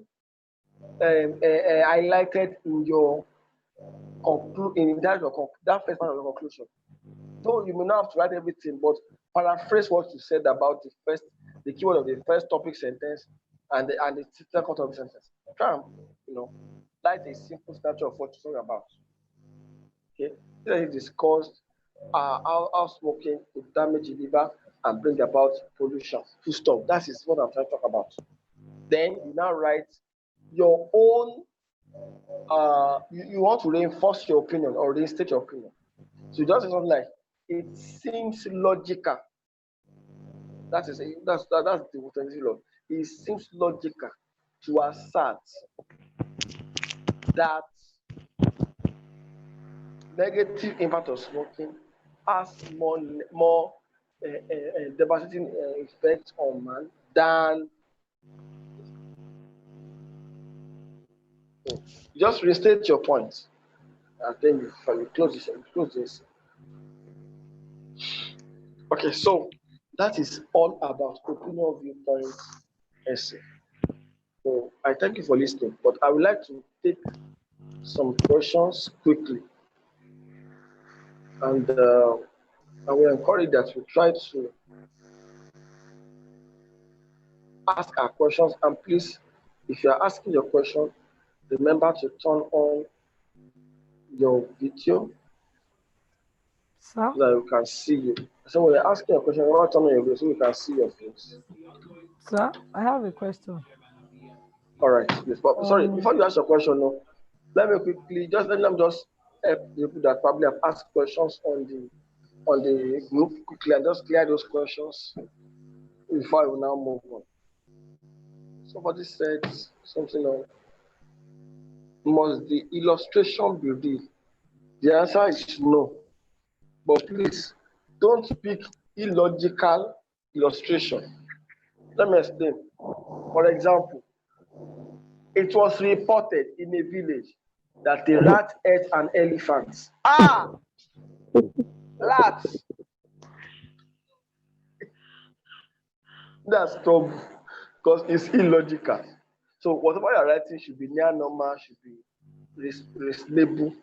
highlighted in your that first part of the conclusion. So you may not have to write everything, but paraphrase what you said about the keyword of the first topic sentence and the second topic sentence. Try and write a simple snapshot of what you're talking about. Okay, then discussed how smoking could damage the liver and bring about pollution. Full stop. That is what I'm trying to talk about. Then you now write your own. You want to reinforce your opinion or reinstate your opinion. So you just say something like, "It seems logical." That's the alternative law. It seems logical to assert that negative impact of smoking has more devastating effect on man than. So just restate your point, and then you close this. Okay, so that is all about opinion, viewpoint, essay. So I thank you for listening, but I would like to take some questions quickly, and I will encourage that we try to ask our questions. And please, if you are asking your question, remember to turn on your video Sir? so that we can see you. So when you're asking a question, remember to turn on your video so we can see your face. Sir, I have a question. All right, please. But sorry, before you ask your question, no, let me quickly let them help people that probably have asked questions on the group quickly and just clear those questions before I will now move on. Somebody said something on must the illustration be real? The answer is no. But please don't pick illogical illustration. Let me explain. For example, it was reported in a village that a rat ate an elephant. Rats. That's trouble because it's illogical. So whatever you're writing should be near normal, should be reasonable,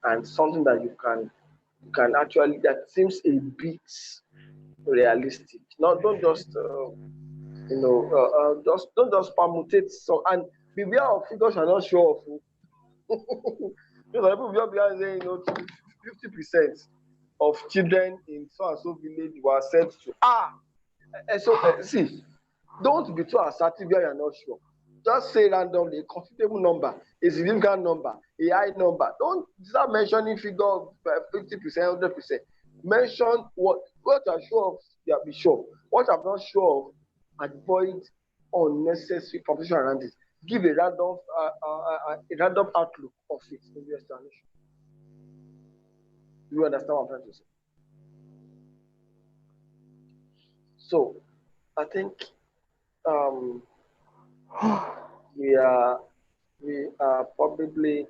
and something that you can actually, that seems a bit realistic. Not don't just just don't just permutate. So, and beware of figures you're not sure of. People just be saying, 50% of children in so and so village were sent to see, don't be too assertive where you're not sure. Just say randomly a comfortable number, a significant number, a high number. Don't start mentioning figure of 50%, 100%. Mention what you're sure of, you'll be sure. What I'm not sure of, avoid unnecessary confusion around it. Give a random outlook of it in your explanation. You understand what I'm trying to say? So I think we are probably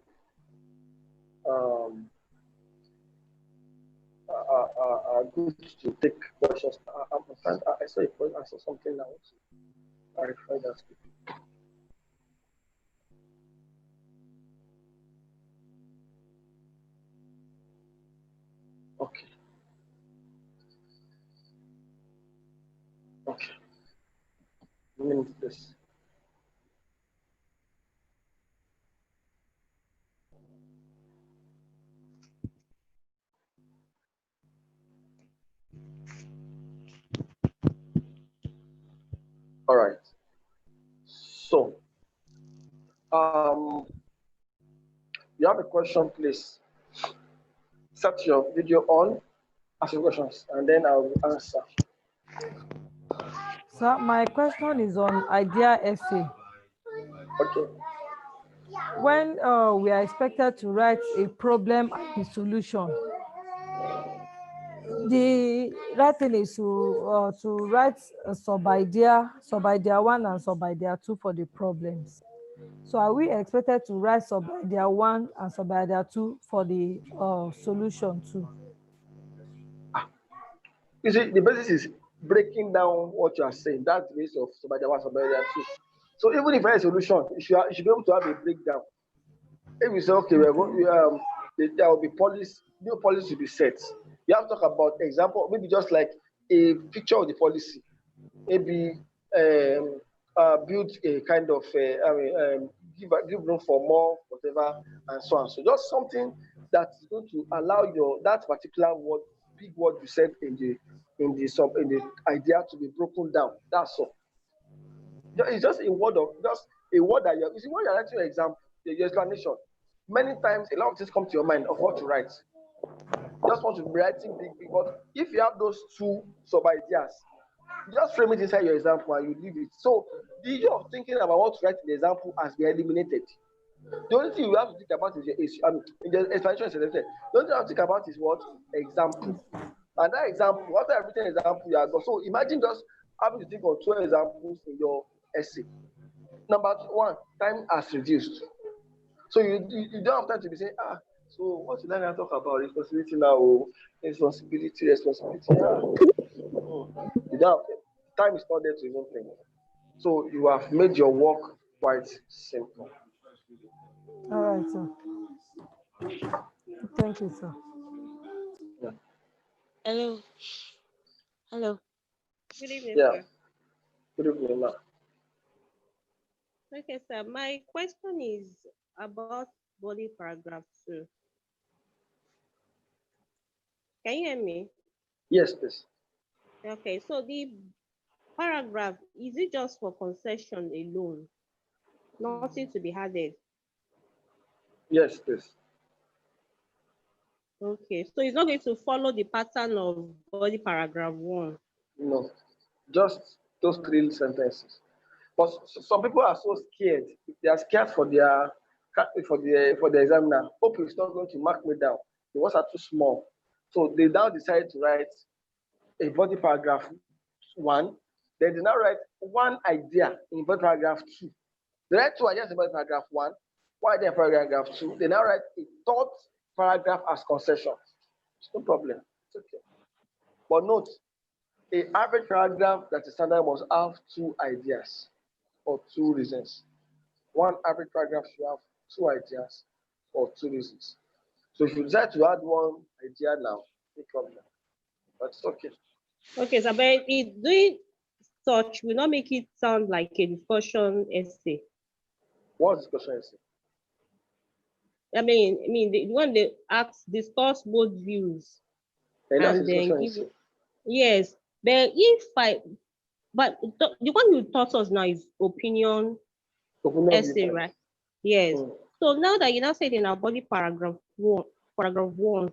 good to take questions. I saw a point. I saw something now. I refer that. Okay. Okay. This. All right. So, you have a question, please. Set your video on, ask your questions, and then I will answer. So my question is on idea essay. Okay. When we are expected to write a problem and a solution, the right thing is to write a sub-idea 1 and sub-idea 2 for the problems. So are we expected to write sub-idea 1 and sub-idea 2 for the solution too? You see, the basis is breaking down what you are saying. That's the basis of sub-idea 1, sub-idea 2. So even if I have a solution, you should be able to have a breakdown. If you say, okay, there will be policy, new policy to be set. You have to talk about example, maybe just like a picture of the policy. Maybe build a kind of give room for more, whatever, and so on. So just something that is going to allow that particular word, big word you said in the idea to be broken down. That's all. It's just a word that you see when you're writing your example, your explanation. Many times, a lot of things come to your mind of what to write. You just want to be writing big, but if you have those two sub ideas, you just frame it inside your example and you leave it. So the issue of thinking about what to write in the example has been eliminated. The only thing you have to think about is in the explanation selected. The only thing you have to think about is what example. And that example, after everything example you have got. So imagine just having to think of 2 examples in your essay. Number 1, time has reduced. So you don't have time to be saying, so what did I talk about? Responsibility now, responsibility. You don't have time is not there to even think. So you have made your work quite simple. All right, sir. Thank you, sir. Yeah. Hello. Hello. Good evening, Yeah. sir. Good evening, ma'am. Okay, sir. My question is about body paragraph 2. Can you hear me? Yes, please. Okay, so the paragraph, is it just for concession alone? Nothing to be added? Yes, please. Okay, so it's not going to follow the pattern of body paragraph 1. No, just those 3 sentences. But some people are so scared. They are scared for the examiner. Hope it's not going to mark me down. The words are too small. So they now decide to write a body paragraph 1. Then they now write one idea in body paragraph 2. They write 2 ideas in body paragraph 1, one idea in paragraph 2. They now write a 3rd paragraph as concession. It's no problem. It's okay. But note, an average paragraph that is standard must have 2 ideas or 2 reasons. one average paragraph should have two ideas or two reasons. So if you decide to add one idea now, no problem. But it's okay. Okay, so but doing such will not make it sound like a discussion essay. What discussion is it? I mean, the one they ask discuss both views And that's a and then discussion give. essay. Yes, but if I, but the one you taught us now is opinion Opinion essay, viewpoint. right? Yes. Mm. So now that you now said in our body paragraph one,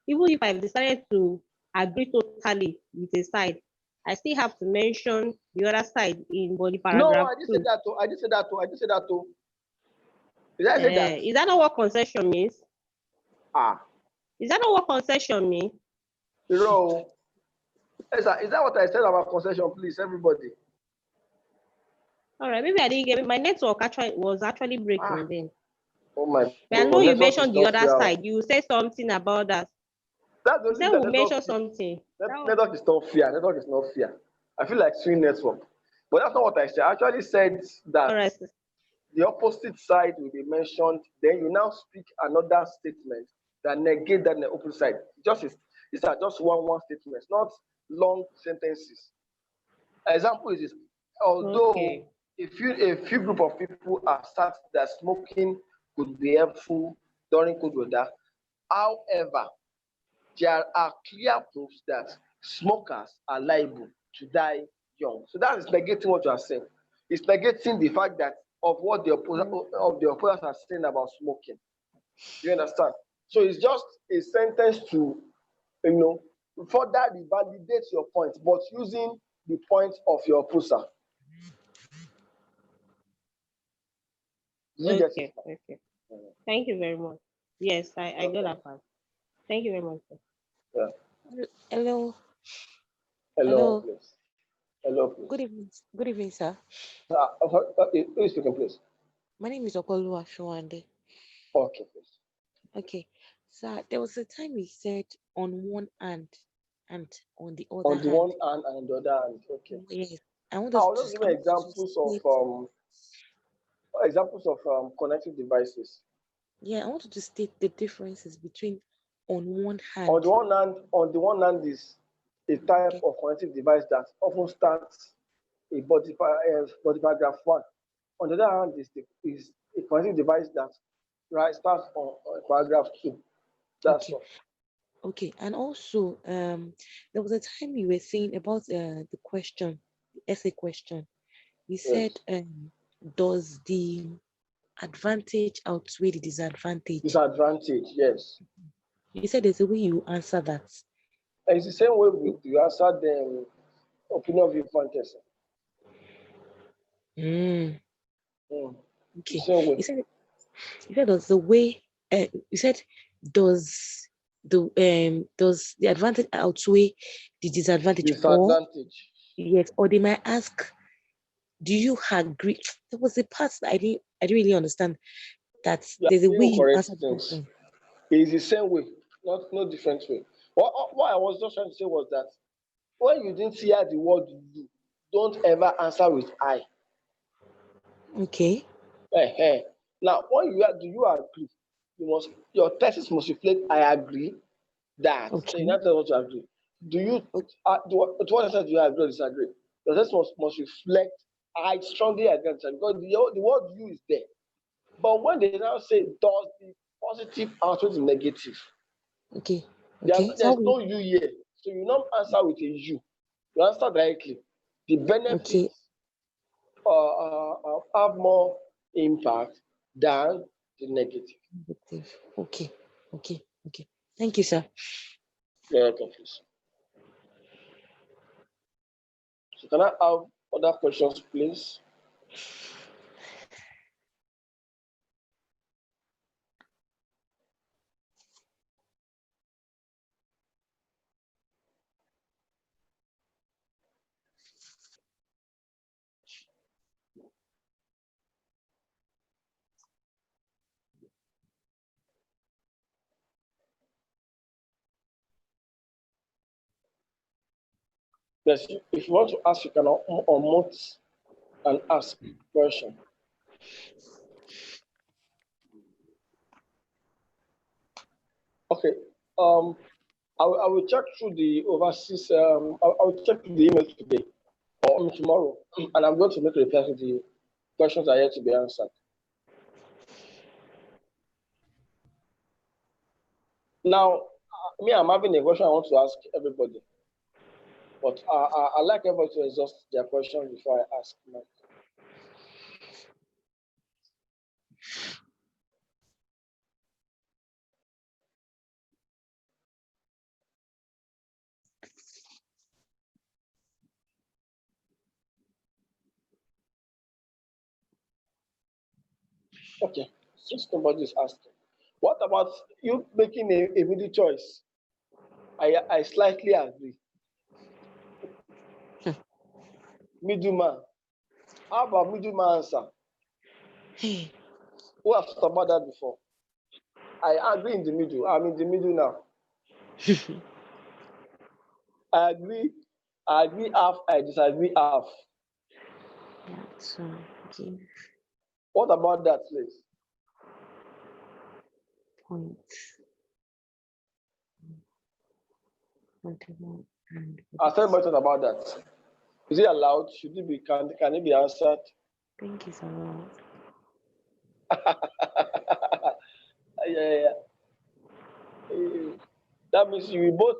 even if I've decided to agree totally with a side, I still have to mention the other side in body No, paragraph I did say two. that too. I did say that too. I did say that too. Did I say that? Is that not what concession means? Ah, Is that not what concession means? you know, is that what I said about concession, please, everybody? All right, maybe I didn't get it. My network was actually breaking then. Oh my But I God, know you network is mentioned the not other fair. side. You said something about that. That's the You only said thing that we'll mention something. network is not fair. Network is not fair. I feel like suing network. But that's not what I said. I actually said that All right. the opposite side will be mentioned. Then you now speak another statement that negate that opposite side. These are just one statement, not long sentences. Example is this: although Okay. a few group of people are sat that smoking could be helpful during cold weather, however, there are clear proofs that smokers are liable to die young. So that is negating what you are saying. It's negating the fact that of what the opponents are saying about smoking. You understand? So it's just a sentence to, further validate your point, but using the point of your opposer. Did you get it? Okay. Okay. Thank you very much. Yes, I got that part. Thank you very much. Yeah. Hello. Hello, Hello. please. Hello, please. Good evening. Good evening, sir. Who is speaking, please? My name is Okolu Ashwande. Okay, please. Okay. Sir, there was a time you said on one hand and on the other On the hand. one hand and on the other hand, okay. Yes. I want us I'll to just give I you want you to examples of connected devices. I want you to state the differences between on one hand. On the one hand is a type of connective device that often starts a body paragraph one. On the other hand is a connective device that starts on paragraph two. That's Okay. all. Okay. And also, there was a time you were saying about the question, the essay question. You said, Yes. Does the advantage outweigh the disadvantage? Disadvantage, yes. You said there's a way you answer that. And it's the same way you answer the opinion viewpoint test. Mm, Mm. The okay. same way. You said does the way you said does the advantage outweigh the disadvantage, or Disadvantage. yes, or they might ask, do you agree? There was a part that I didn't really understand, that You are there's a way saying you correct answer the things. question. It's the same way, not no different way. What I was just trying to say was that when you didn't hear the word you, don't ever answer with I. Okay. Now, when do you agree? Your thesis must reflect I agree that. Okay. Then that's what you agree. Do you to what extent do you agree or disagree? Your thesis must reflect I strongly agree because the word you is there. But when they now say does the positive outweigh the negative, Okay. Okay. there's So no you here. So you don't answer with a you. You answer directly. The okay. benefits have more impact than the negative. Negative. Okay. Okay. Okay. Thank you, sir. You're welcome, please. So can I have other questions, please? Yes, if you want to ask, you can unmute and ask question. Okay. I will check through the overseas. I will check through the email today or tomorrow, and I'm going to make a reply to the questions that are yet to be answered. Now, me, I'm having a question I want to ask everybody, but I like everybody to exhaust their questions before I ask mine. Okay, since nobody is asking, what about you making a middle choice? I slightly agree. Middleman. How about middleman answer? Hey. Who has thought about that before? I agree in the middle. I'm in the middle now. I agree half, I disagree half. Yeah, so give What about that, please? points. Notable and I'll tell you more about that. Is it allowed? Should it be can it be answered? I think it's allowed. Yeah. That means you will both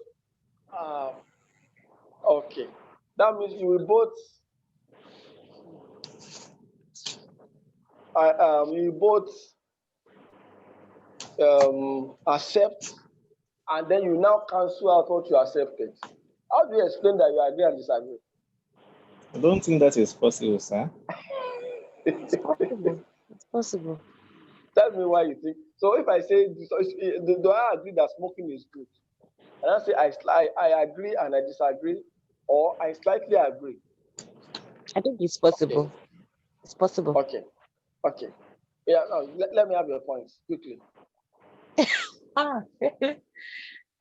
okay. That means you will both accept, and then you now cancel out what you accepted. How do you explain that you agree and disagree? I don't think that is possible, sir. It's possible. It's possible. Tell me why you think. So if I say, do I agree that smoking is good? And I say I agree and I disagree, or I slightly agree. I think it's possible. Okay. It's possible. Okay. Yeah, no, let me have your points quickly. Ah.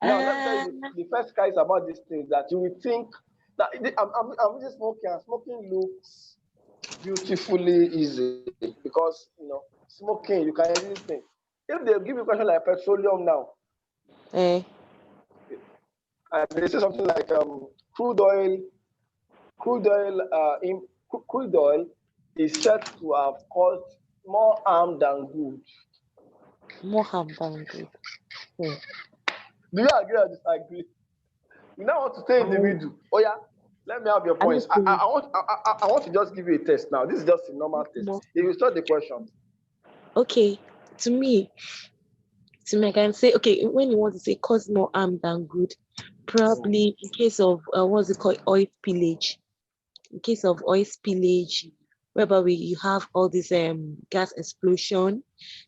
Now, let me tell you the first case about this thing that you will think that I'm just smoking, and smoking looks beautifully easy because smoking, you can easily think. If they give you a question like petroleum now, Eh. and they say something like crude oil is said to have caused more harm than good. More harm than good. Do you agree or disagree? You now want to stay in the middle. Oh yeah, let me have your points. I want to just give you a test now. This is just a normal test. If you start the question. Okay, to me, I can say, okay, when you want to say cause more harm than good, probably in case of what's it called, oil spillage. In case of oil spillage, whereby you have all this gas explosion,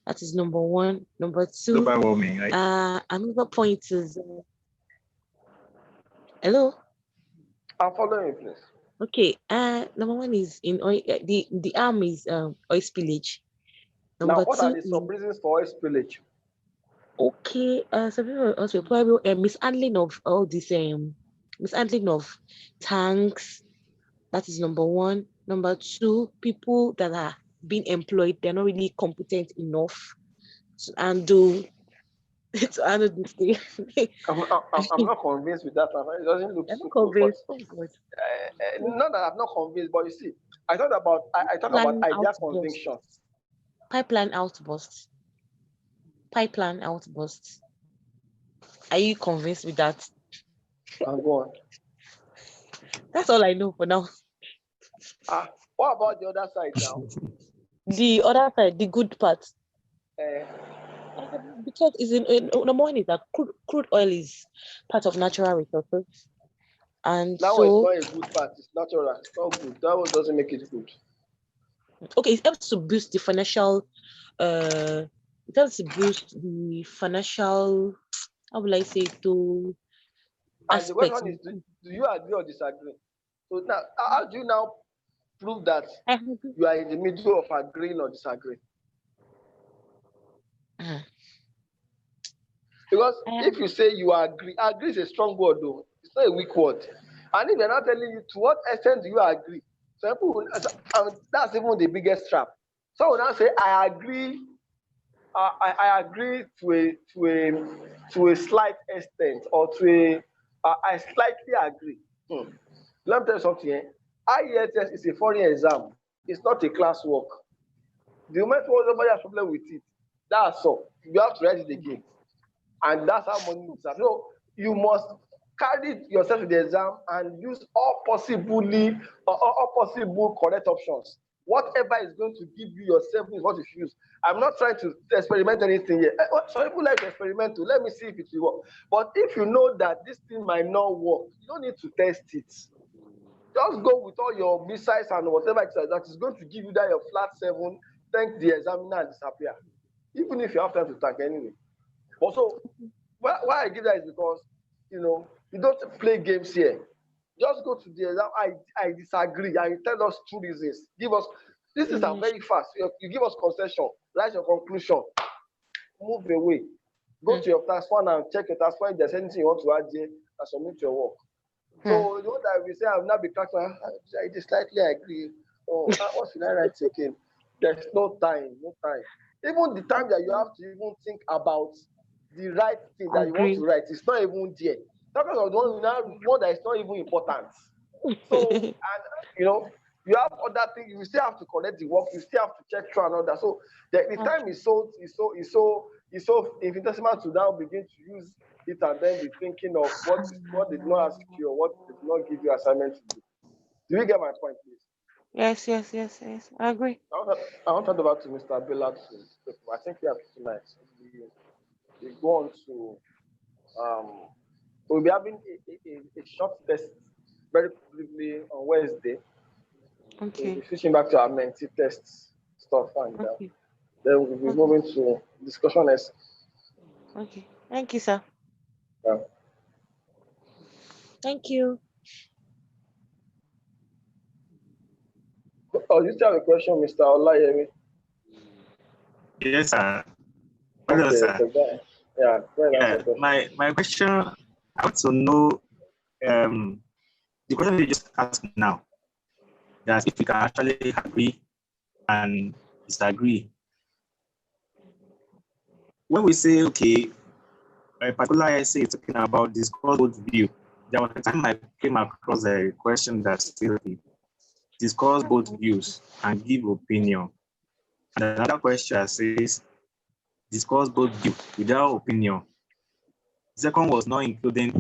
that is number one. Number two, Global warming, right? another point is hello. I'm following you, please. Okay, number one is in oil. The harm is oil spillage. Now, Number what are two the sub-reasons for oil spillage? okay, some people also probably mishandling of all this mishandling of tanks. That is number one. Number two, people that are being employed, they're not really competent enough to handle to handle this thing. I'm not convinced with that. It doesn't look I'm so not cool, but convinced. Oh God. not that I'm not convinced, but you see, I talk about Pipeline idea outburst. conviction. Pipeline outburst. Pipeline outburst. Are you convinced with that? And go on. That's all I know for now. What about the other side now? The other side, the good part. Uh, Because number one is that crude oil is part of natural resources, and Now so it's not a good part. It's natural. It's not good. That one doesn't make it good. okay, it helps to boost the financial. It helps to boost the financial. How will I say to And the aspects? question is, do you agree or disagree? So now, how do you now prove that you are in the middle of agreeing or disagreeing? Because if you say you agree is a strong word though. It's not a weak word. And if they're not telling you to what extent do you agree, some people, that's even the biggest trap. Some will now say, I agree I agree to a slight extent, or I slightly agree. Let me tell you something. IELTS is a foreign exam. It's not a classwork. The moment somebody has problem with it, that's all. You have to write it again, and that's how money moves. So you must carry yourself to the exam and use all possible correct options. Whatever is going to give you yourself is what you should use. I'm not trying to experiment anything here. Some people like to experiment to let me see if it will work. But if you know that this thing might not work, you don't need to test it. Just go with all your missiles and whatever exercise that is going to give you that your flat 7, thank the examiner and disappear. Even if you have time to thank anyway. Also, why I give that is because, you don't play games here. Just go to the exam. I disagree. And you tell us 2 reasons. This is very fast. You give us concession, write your conclusion, move away. Go to your task one and check your task one. If there's anything you want to add here, and submit your work. So you know that we say I've not been cracked. I just slightly agree. Oh, what should I write again? There's no time. Even the time that you have to even think about the right thing that you want to write, it's not even there. Because of the one that is not even important. So, and you have other things. You still have to collect the work. You still have to check through and all that. So the time is so infinitesimal to now begin to use it and then be thinking of what did not ask you or what did not give you assignment to do. Do you get my point, please? Yes. I agree. I want to talk about to Mr. Bella. I think we have 2 nights. We go on to we'll be having a short test very briefly on Wednesday. Okay. We'll be switching back to our mentee tests stuff, and then we'll be moving to discussion essay. Okay. Thank you, sir. Yeah. Thank you. Oh, you still have a question, Mr. Olayemi? Yes, sir. Hello, Okay, sir. so yeah, my question, I want to know the question you just asked now, that if we can actually agree and disagree. When we say, okay, a particular essay is talking about this both view, there was a time I came across a question that said, discuss both views and give opinion. And another question says, discuss both views without opinion. The second was not including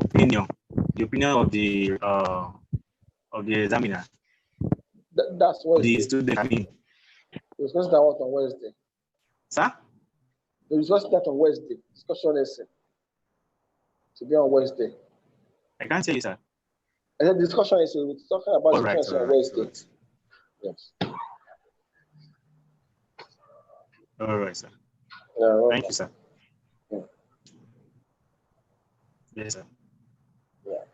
opinion, the opinion of the examiner. That's what the student. I mean, the discussion that was on Wednesday. Sir? The discussion that on Wednesday. Discussion essay to be on Wednesday. I can't tell you, sir. I said discussion essay. We're talking about All right, discussion on Wednesday. Right. Yes. All right, sir. Yeah, thank you, sir. Yeah. Yes, sir. Yeah.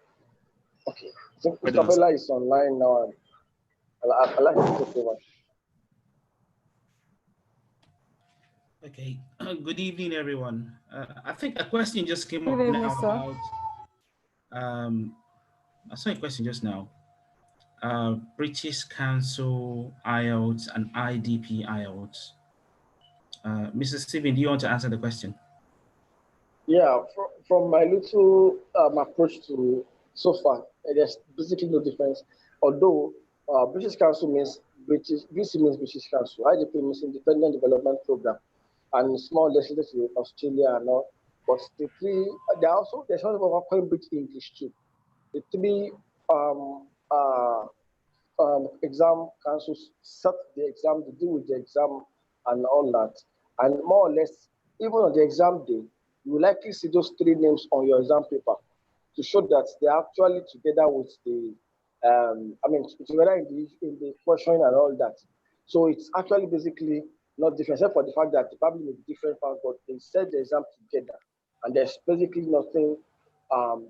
Okay. I think Mr. Bella is online now. And I'd like to take over. Okay. Good evening, everyone. I think a question just came up now about. I saw a question just now. British Council IELTS and IDP IELTS. Mr. Stephen, do you want to answer the question? Yeah, from my little approach to so far, there's basically no difference. Although British Council means BC means British Council, IDP means Independent Development Program, and small legislative to Australia and all. But the three, there's something about Cambridge English too. The three exam councils set the exam, to do with the exam and all that, and more or less, even on the exam day, you will likely see those 3 names on your exam paper to show that they're actually together with the, together in the questioning and all that. So it's actually basically not different, except for the fact that the probably may be different parts, but they set the exam together. And there's basically nothing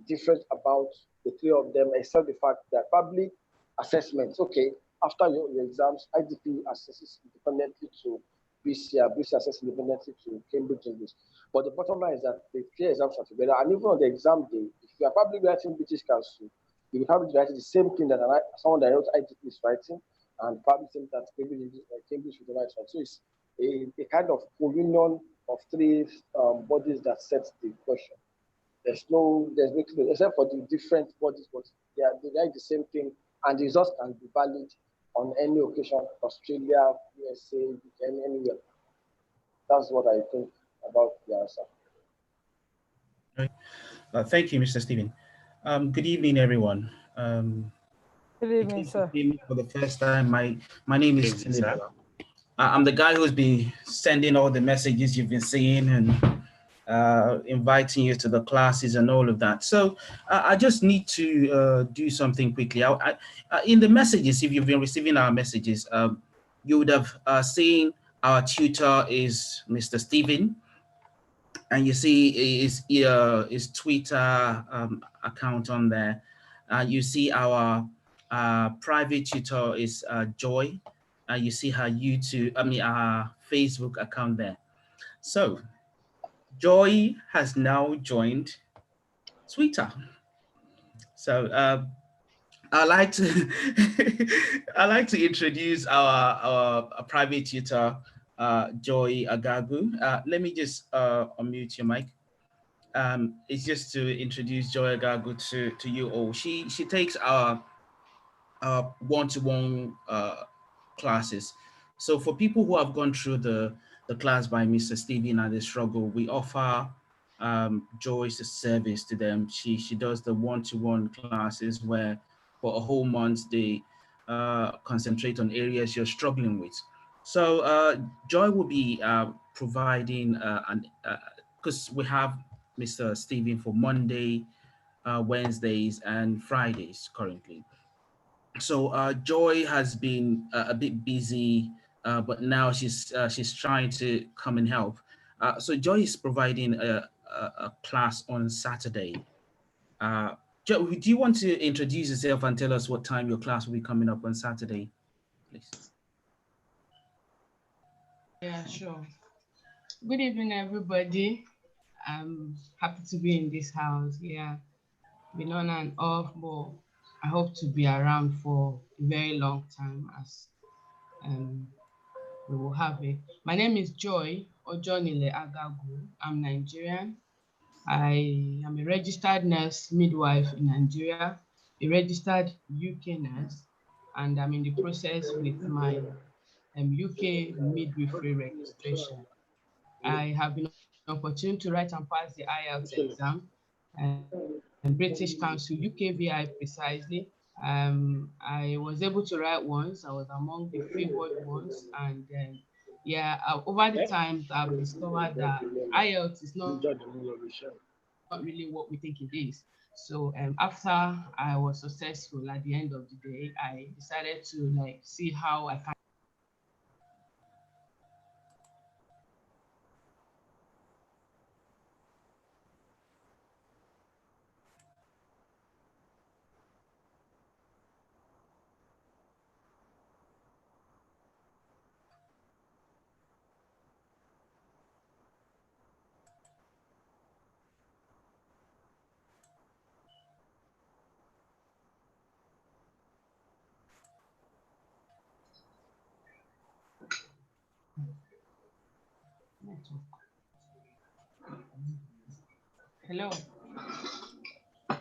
different about the 3 of them, except the fact that public assessments, okay, after your exams, IDP assesses independently to BC assesses independently to Cambridge English. But the bottom line is that the 3 exams are together. And even on the exam day, if you are probably writing British Council, you will probably write the same thing that someone that wrote IDP is writing, and probably think that Cambridge is writing. So a kind of co-union of three bodies that sets the question. There's no except for the different bodies, but they like the same thing, and the results can be valid on any occasion, Australia, USA, anywhere. That's what I think about the answer. Thank you, Mr. Stephen. Good evening, everyone. Good In evening, case you sir. see me for the first time, my name is Tunde Bella. I'm the guy who's been sending all the messages you've been seeing and inviting you to the classes and all of that. So I just need to do something quickly. In the messages, if you've been receiving our messages, you would have seen our tutor is Mr. Stephen, and you see his Twitter account on there. You see our private tutor is Joy. You see her our Facebook account there. So Joy has now joined Twitter. So I like to introduce our private tutor, Joy Agagu. Let me just unmute your mic. It's just to introduce Joy Agagu to you all. She takes our one-to-one classes. So for people who have gone through the class by Mr. Stephen and they struggle, we offer Joy's service to them. She does the one-to-one classes where for a whole month they concentrate on areas you're struggling with. So Joy will be providing because we have Mr. Stephen for Monday, Wednesdays, and Fridays currently. So Joy has been a bit busy, but now she's trying to come and help. So Joy is providing a class on Saturday. Joy, do you want to introduce yourself and tell us what time your class will be coming up on Saturday, please? Yeah, sure. Good evening, everybody. I'm happy to be in this house. Yeah, been on and off, but I hope to be around for a very long time as we will have it. My name is Joy Ojonile Agagu. I'm Nigerian. I am a registered nurse midwife in Nigeria, a registered UK nurse, and I'm in the process with my UK midwifery registration. I have been opportunity to write and pass the IELTS exam and British Council UKVI precisely. I was able to write once. I was among the favored ones, and over the time I've discovered that IELTS is not really what we think it is. So after I was successful at the end of the day, I decided to see how I can. Hello. I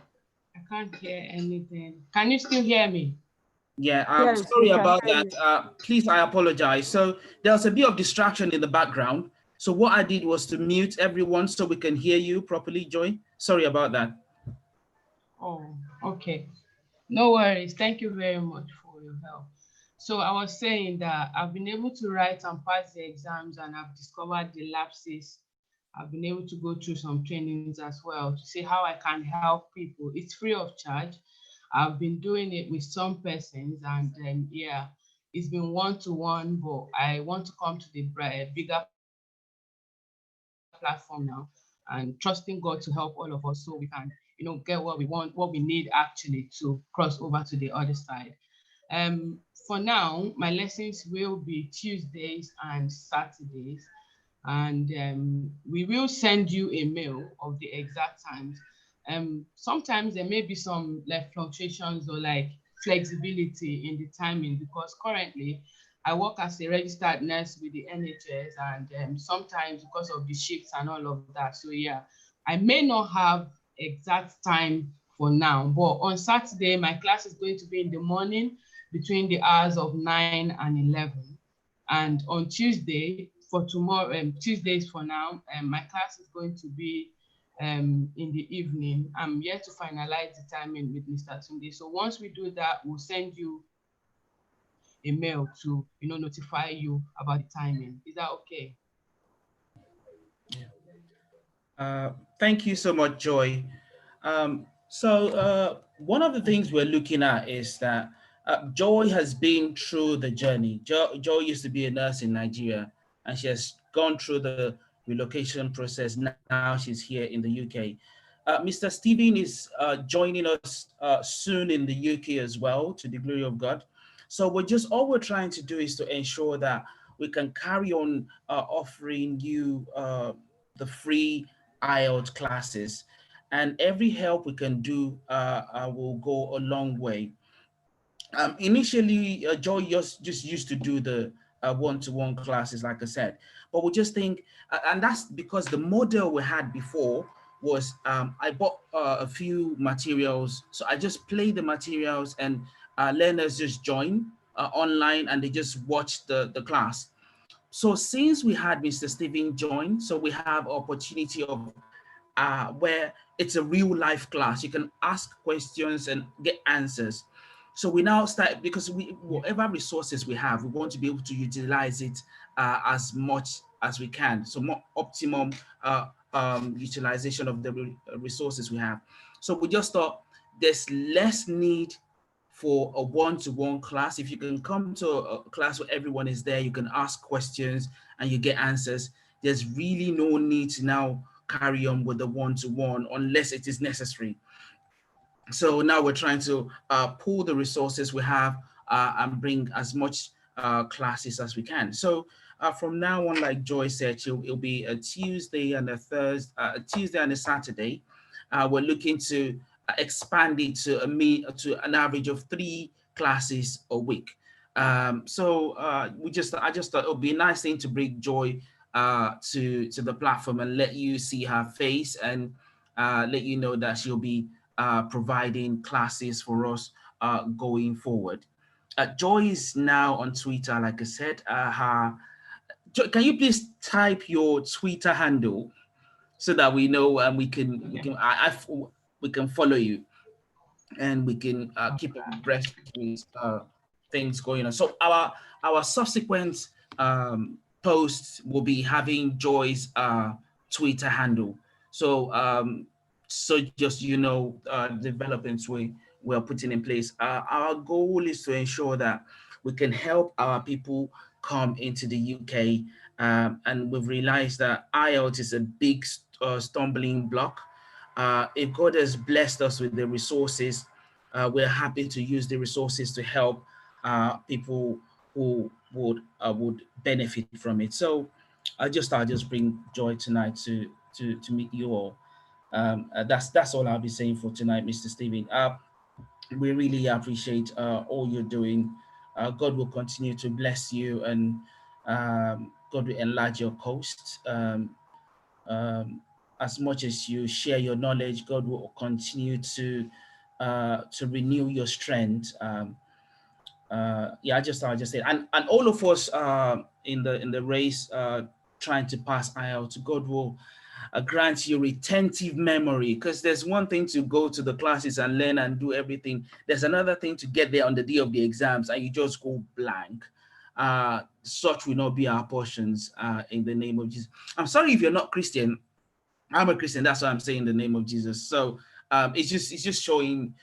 can't hear anything. Can you still hear me? Yeah, Yes, sorry we can about hear that. Please, I apologize. So there's a bit of distraction in the background. So what I did was to mute everyone so we can hear you properly, Joy. Sorry about that. Oh, okay. No worries. Thank you very much for your help. So I was saying that I've been able to write and pass the exams, and I've discovered the lapses. I've been able to go through some trainings as well to see how I can help people. It's free of charge. I've been doing it with some persons, and it's been one-to-one, but I want to come to the bigger platform now, and trusting God to help all of us so we can, get what we want, what we need actually to cross over to the other side. For now, my lessons will be Tuesdays and Saturdays, and we will send you a mail of the exact times. Sometimes there may be some fluctuations or flexibility in the timing, because currently I work as a registered nurse with the NHS, and sometimes because of the shifts and all of that. So yeah, I may not have exact time for now, but on Saturday, my class is going to be in the morning between the hours of 9 and 11. And on Tuesday, for tomorrow, Tuesdays for now, my class is going to be in the evening. I'm yet to finalize the timing with Mr. Tunde. So once we do that, we'll send you a mail to notify you about the timing. Is that okay? Thank you so much, Joy. One of the things we're looking at is that Joy has been through the journey. Joy used to be a nurse in Nigeria, and she has gone through the relocation process. Now she's here in the UK. Mr. Stephen is joining us soon in the UK as well, to the glory of God. So all we're trying to do is to ensure that we can carry on offering you the free IELTS classes, and every help we can do will go a long way. Initially, Joy just used to do the one-to-one classes, like I said, but we just think, and that's because the model we had before was I bought a few materials, so I just play the materials and learners just join online and they just watch the class. So since we had Mr. Stephen join, so we have opportunity of where it's a real life class. You can ask questions and get answers. So we now start, because whatever resources we have, we want to be able to utilize it as much as we can. So more optimum utilization of the resources we have. So we just thought there's less need for a one-to-one class. If you can come to a class where everyone is there, you can ask questions and you get answers. There's really no need to now carry on with the one-to-one unless it is necessary. So now we're trying to pull the resources we have and bring as much classes as we can. So from now on, like Joy said, it'll be a Tuesday and a Thursday, a Tuesday and a Saturday. We're looking to expand it to an average of 3 classes a week. I just thought it would be a nice thing to bring Joy to the platform and let you see her face and let you know that she'll be providing classes for us going forward. Joy is now on Twitter, like I said. Can you please type your Twitter handle so that we know and we can follow you and we can keep abreast with things going on. So our subsequent posts will be having Joy's Twitter handle. So just developments we're putting in place. Our goal is to ensure that we can help our people come into the UK, and we've realized that IELTS is a big stumbling block. If God has blessed us with the resources, we're happy to use the resources to help people who would benefit from it. So I'll just bring Joy tonight to meet you all. That's all I'll be saying for tonight, Mr. Stephen. We really appreciate all you're doing. God will continue to bless you, and God will enlarge your coast. As much as you share your knowledge, God will continue to renew your strength. I just said, and all of us in the race trying to pass IELTS, God will grant you retentive memory, because there's one thing to go to the classes and learn and do everything. There's another thing to get there on the day of the exams and you just go blank. Such will not be our portions in the name of Jesus. I'm sorry if you're not Christian. I'm a Christian. That's why I'm saying the name of Jesus. So it's just showing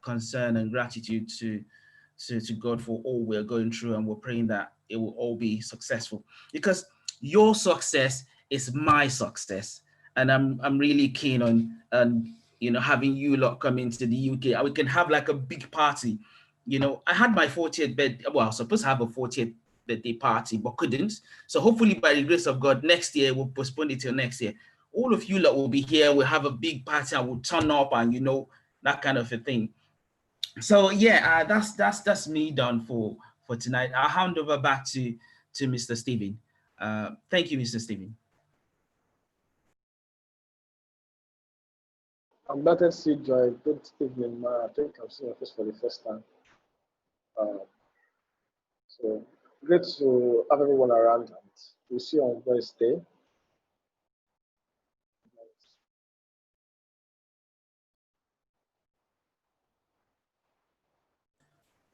concern and gratitude to God for all we're going through, and we're praying that it will all be successful, because your success is my success, and I'm really keen on having you lot come into the UK, and we can have like a big party. I had my 40th birthday. Well, I was supposed to have a 40th birthday party, but couldn't. So hopefully, by the grace of God, next year we'll postpone it till next year. All of you lot will be here. We'll have a big party, and we'll turn up, and that kind of a thing. So yeah, that's me done for for tonight. I'll hand over back to Mr. Stephen. Thank you, Mr. Stephen. I'm glad to see Joy. Good evening, ma. I think I'm seeing your face for the first time. So great to have everyone around, and we'll see you on Wednesday.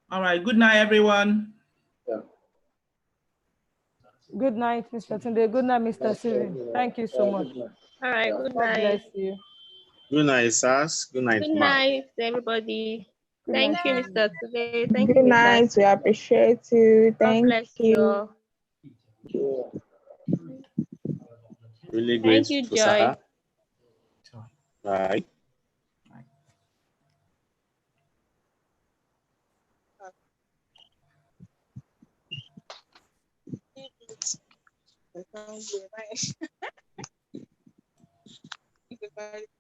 All right. Good night, everyone. Yeah. Good night, Mr. Tunde. Good night, Mr. Steven. Thank you so much. All right, Yeah. good God night. bless you. Good night, Sas. Good night, Good Ma. night, everybody. Good Thank night, you, everyone. Mr. Today. Thank Good you, Mr. night. We appreciate you. God Thank bless you you. all. Yeah. Really Thank you, grateful, Joy. sir. Bye.